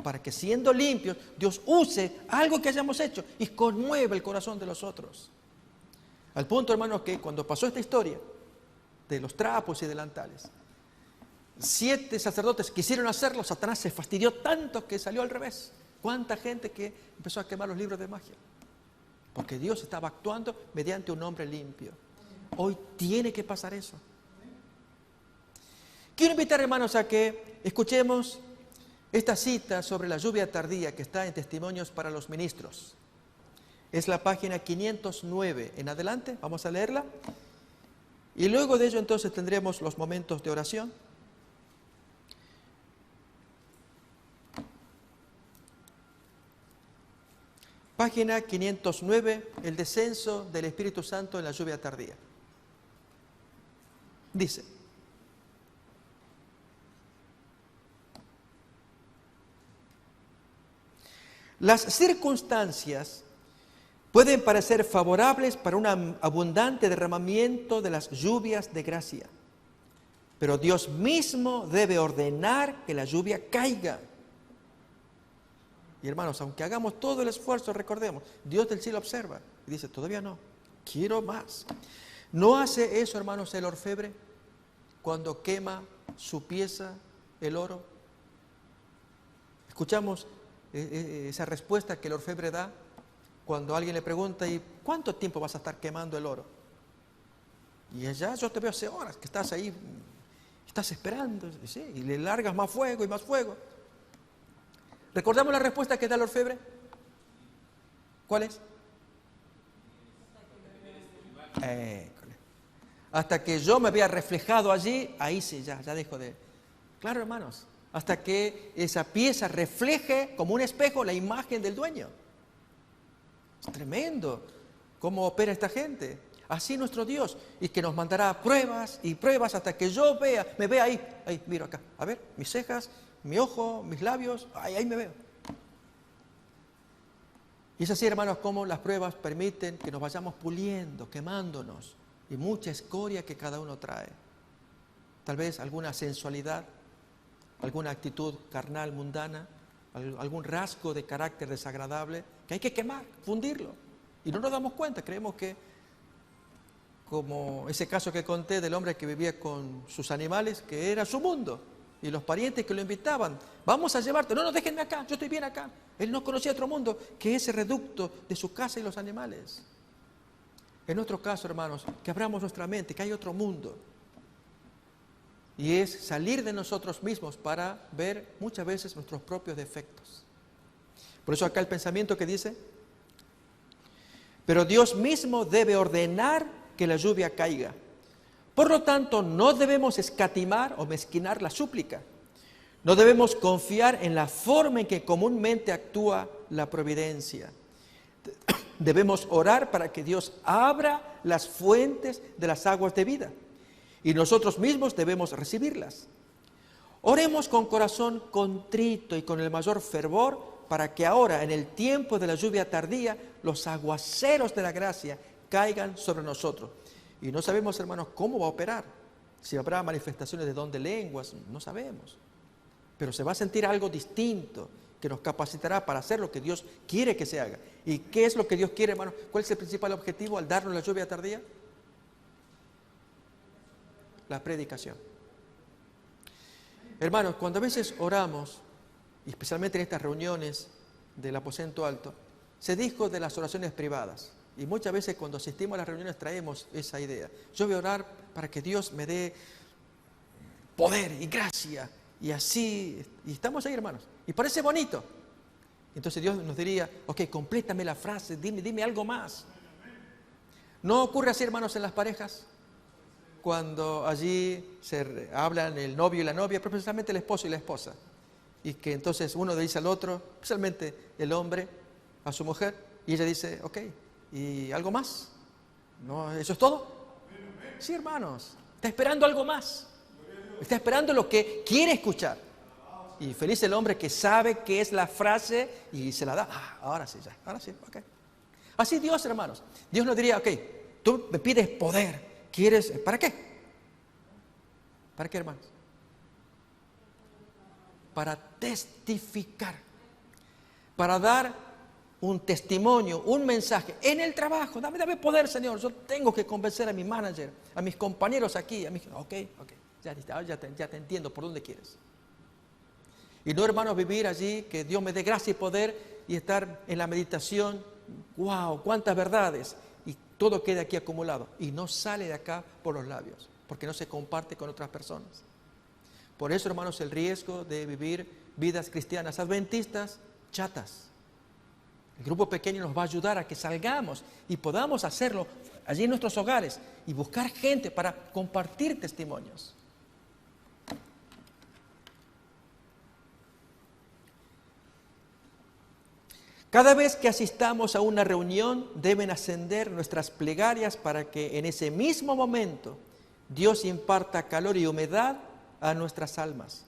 Para que siendo limpios, Dios use algo que hayamos hecho y conmueva el corazón de los otros. Al punto, hermanos, que cuando pasó esta historia de los trapos y delantales, 7 sacerdotes quisieron hacerlo, Satanás se fastidió tanto que salió al revés. ¿Cuánta gente que empezó a quemar los libros de magia? Porque Dios estaba actuando mediante un hombre limpio. Hoy tiene que pasar eso. Quiero invitar, hermanos, a que escuchemos esta cita sobre la lluvia tardía que está en Testimonios para los Ministros. Es la página 509 en adelante, vamos a leerla. Y luego de ello entonces tendremos los momentos de oración. Página 509, el descenso del Espíritu Santo en la lluvia tardía. Dice: las circunstancias pueden parecer favorables para un abundante derramamiento de las lluvias de gracia, pero Dios mismo debe ordenar que la lluvia caiga. Y hermanos, aunque hagamos todo el esfuerzo, recordemos, Dios del cielo observa y dice, todavía no, quiero más. ¿No hace eso, hermanos, el orfebre cuando quema su pieza, el oro? Escuchamos esa respuesta que el orfebre da cuando alguien le pregunta, ¿y cuánto tiempo vas a estar quemando el oro? Y ella, yo te veo hace horas que estás ahí, estás esperando, ¿sí? Y le largas más fuego y más fuego. ¿Recordamos la respuesta que da el orfebre? ¿Cuál es? Hasta que yo me vea reflejado allí, ahí sí, ya dejo de... Claro, hermanos, hasta que esa pieza refleje como un espejo la imagen del dueño. Es tremendo cómo opera esta gente. Así nuestro Dios, y que nos mandará pruebas y pruebas hasta que yo me vea ahí, miro acá, a ver, mis cejas, mi ojo, mis labios, ahí me veo. Y es así, hermanos, como las pruebas permiten que nos vayamos puliendo, quemándonos, y mucha escoria que cada uno trae. Tal vez alguna sensualidad, alguna actitud carnal, mundana, algún rasgo de carácter desagradable, que hay que quemar, fundirlo. Y no nos damos cuenta, creemos que, como ese caso que conté del hombre que vivía con sus animales, que era su mundo, y los parientes que lo invitaban, vamos a llevarte, no, déjenme acá, yo estoy bien acá. Él no conocía otro mundo que ese reducto de su casa y los animales. En nuestro caso, hermanos, que abramos nuestra mente, que hay otro mundo. Y es salir de nosotros mismos para ver muchas veces nuestros propios defectos. Por eso acá el pensamiento que dice, pero Dios mismo debe ordenar que la lluvia caiga. Por lo tanto, no debemos escatimar o mezquinar la súplica. No debemos confiar en la forma en que comúnmente actúa la providencia. Debemos orar para que Dios abra las fuentes de las aguas de vida. Y nosotros mismos debemos recibirlas. Oremos con corazón contrito y con el mayor fervor para que ahora, en el tiempo de la lluvia tardía, los aguaceros de la gracia caigan sobre nosotros. Y no sabemos, hermanos, cómo va a operar. Si habrá manifestaciones de don de lenguas, no sabemos. Pero se va a sentir algo distinto que nos capacitará para hacer lo que Dios quiere que se haga. ¿Y qué es lo que Dios quiere, hermanos? ¿Cuál es el principal objetivo al darnos la lluvia tardía? La predicación. Hermanos, cuando a veces oramos, y especialmente en estas reuniones del aposento alto, se dijo de las oraciones privadas. Y muchas veces cuando asistimos a las reuniones traemos esa idea. Yo voy a orar para que Dios me dé poder y gracia. Y así, y estamos ahí, hermanos. Y parece bonito. Entonces Dios nos diría, ok, complétame la frase, dime algo más. ¿No ocurre así, hermanos, en las parejas? Cuando allí se hablan el novio y la novia, pero precisamente el esposo y la esposa. Y que entonces uno le dice al otro, especialmente el hombre, a su mujer, y ella dice, ok, ¿y algo más? ¿No, eso es todo? Sí, hermanos, está esperando algo más. Está esperando lo que quiere escuchar. Y feliz el hombre que sabe qué es la frase y se la da. Ahora sí, ok. Así Dios, hermanos. Dios nos diría, ok, tú me pides poder. ¿Quieres? ¿Para qué? ¿Para qué, hermanos? Para testificar. Para dar un testimonio, un mensaje en el trabajo. Dame poder, Señor. Yo tengo que convencer a mi manager, a mis compañeros aquí. Ok. Ya te entiendo por dónde quieres. Y no, hermanos, vivir allí, que Dios me dé gracia y poder y estar en la meditación. ¡Wow! ¡Cuántas verdades! Y todo queda aquí acumulado. Y no sale de acá por los labios, porque no se comparte con otras personas. Por eso, hermanos, el riesgo de vivir vidas cristianas adventistas chatas. El grupo pequeño nos va a ayudar a que salgamos y podamos hacerlo allí en nuestros hogares y buscar gente para compartir testimonios. Cada vez que asistamos a una reunión deben ascender nuestras plegarias para que en ese mismo momento Dios imparta calor y humedad a nuestras almas.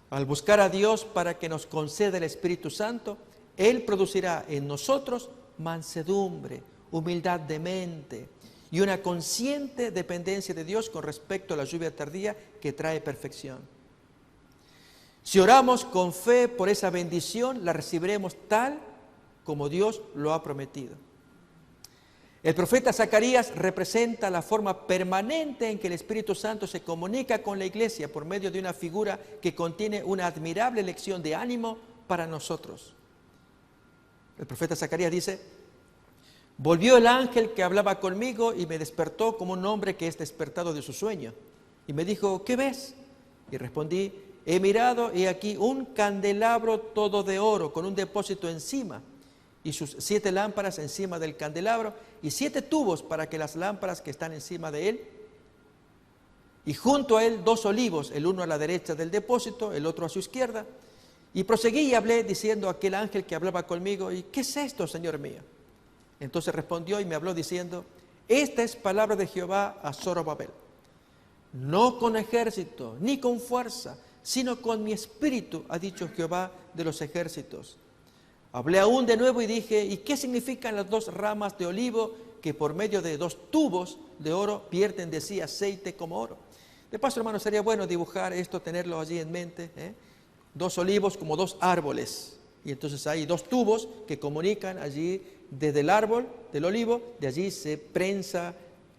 Al buscar a Dios para que nos conceda el Espíritu Santo, Él producirá en nosotros mansedumbre, humildad de mente y una consciente dependencia de Dios con respecto a la lluvia tardía que trae perfección. Si oramos con fe por esa bendición, la recibiremos tal como Dios lo ha prometido. El profeta Zacarías representa la forma permanente en que el Espíritu Santo se comunica con la iglesia por medio de una figura que contiene una admirable lección de ánimo para nosotros. El profeta Zacarías dice: volvió el ángel que hablaba conmigo y me despertó como un hombre que es despertado de su sueño. Y me dijo: ¿qué ves? Y respondí: he mirado y aquí un candelabro todo de oro con un depósito encima. y sus 7 lámparas encima del candelabro, y 7 tubos para que las lámparas que están encima de él, y junto a él 2 olivos, el uno a la derecha del depósito, el otro a su izquierda. Y proseguí y hablé diciendo a aquel ángel que hablaba conmigo, ¿y qué es esto, Señor mío? Entonces respondió y me habló diciendo, esta es palabra de Jehová a Zorobabel. No con ejército, ni con fuerza, sino con mi espíritu, ha dicho Jehová de los ejércitos. Hablé aún de nuevo y dije, ¿y qué significan las 2 ramas de olivo que por medio de 2 tubos de oro vierten de sí aceite como oro? De paso, hermano, sería bueno dibujar esto, tenerlo allí en mente, 2 olivos como 2 árboles. Y entonces hay 2 tubos que comunican allí desde el árbol del olivo, de allí se prensa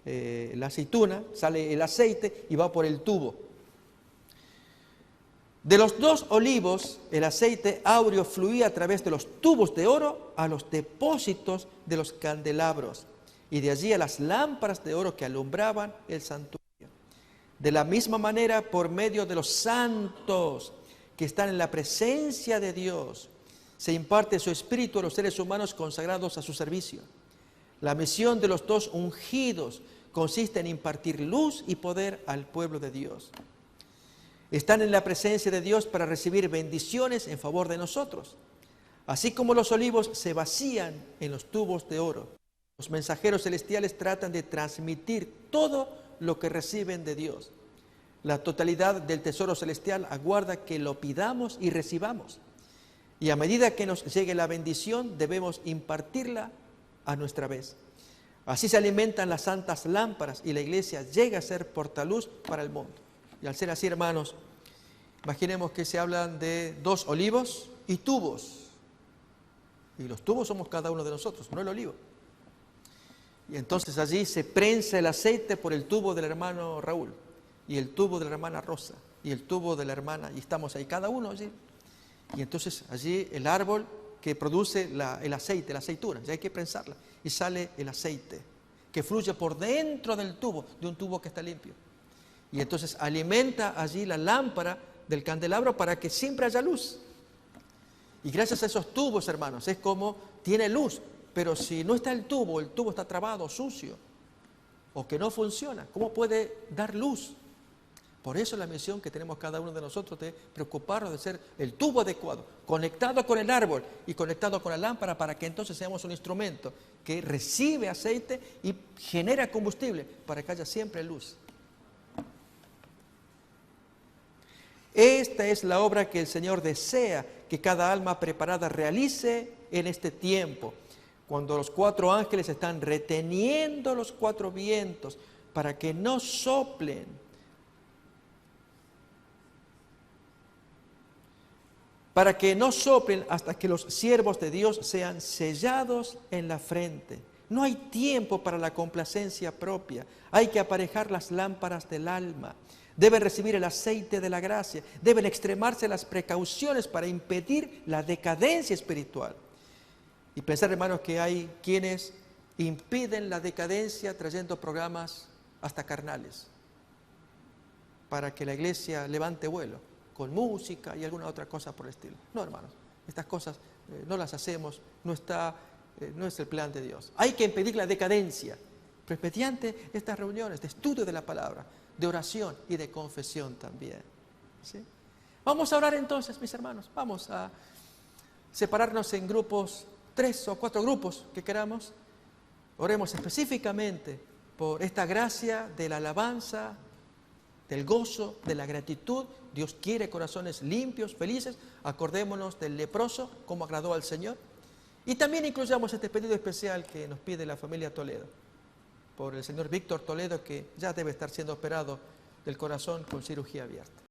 la aceituna, sale el aceite y va por el tubo. De los 2 olivos, el aceite áureo fluía a través de los tubos de oro a los depósitos de los candelabros, y de allí a las lámparas de oro que alumbraban el santuario. De la misma manera, por medio de los santos que están en la presencia de Dios, se imparte su espíritu a los seres humanos consagrados a su servicio. La misión de los 2 ungidos consiste en impartir luz y poder al pueblo de Dios. Están en la presencia de Dios para recibir bendiciones en favor de nosotros. Así como los olivos se vacían en los tubos de oro, los mensajeros celestiales tratan de transmitir todo lo que reciben de Dios. La totalidad del tesoro celestial aguarda que lo pidamos y recibamos. Y a medida que nos llegue la bendición, debemos impartirla a nuestra vez. Así se alimentan las santas lámparas y la iglesia llega a ser portaluz para el mundo. Y al ser así, hermanos, imaginemos que se hablan de 2 olivos y tubos. Y los tubos somos cada uno de nosotros, no el olivo. Y entonces allí se prensa el aceite por el tubo del hermano Raúl, y el tubo de la hermana Rosa, y el tubo de la hermana, y estamos ahí cada uno allí. Y entonces allí el árbol que produce el aceite, la aceituna, ya hay que prensarla, y sale el aceite, que fluye por dentro del tubo, de un tubo que está limpio. Y entonces alimenta allí la lámpara del candelabro para que siempre haya luz. Y gracias a esos tubos, hermanos, es como tiene luz. Pero si no está el tubo está trabado, sucio, o que no funciona, ¿cómo puede dar luz? Por eso la misión que tenemos cada uno de nosotros de preocuparnos de ser el tubo adecuado, conectado con el árbol y conectado con la lámpara, para que entonces seamos un instrumento que recibe aceite y genera combustible para que haya siempre luz. Esta es la obra que el Señor desea que cada alma preparada realice en este tiempo, cuando los 4 ángeles están reteniendo los 4 vientos para que no soplen. Para que no soplen hasta que los siervos de Dios sean sellados en la frente. No hay tiempo para la complacencia propia. Hay que aparejar las lámparas del alma. Deben recibir el aceite de la gracia. Deben extremarse las precauciones para impedir la decadencia espiritual. Y pensar, hermanos, que hay quienes impiden la decadencia trayendo programas hasta carnales para que la iglesia levante vuelo, con música y alguna otra cosa por el estilo. No, hermanos, estas cosas no las hacemos, no es el plan de Dios. Hay que impedir la decadencia, pero mediante estas reuniones de estudio de la palabra, de oración y de confesión también. ¿Sí? Vamos a orar entonces, mis hermanos. Vamos a separarnos en grupos, 3 o 4 grupos que queramos. Oremos específicamente por esta gracia de la alabanza, del gozo, de la gratitud. Dios quiere corazones limpios, felices. Acordémonos del leproso, cómo agradó al Señor. Y también incluyamos este pedido especial que nos pide la familia Toledo, por el señor Víctor Toledo, que ya debe estar siendo operado del corazón con cirugía abierta.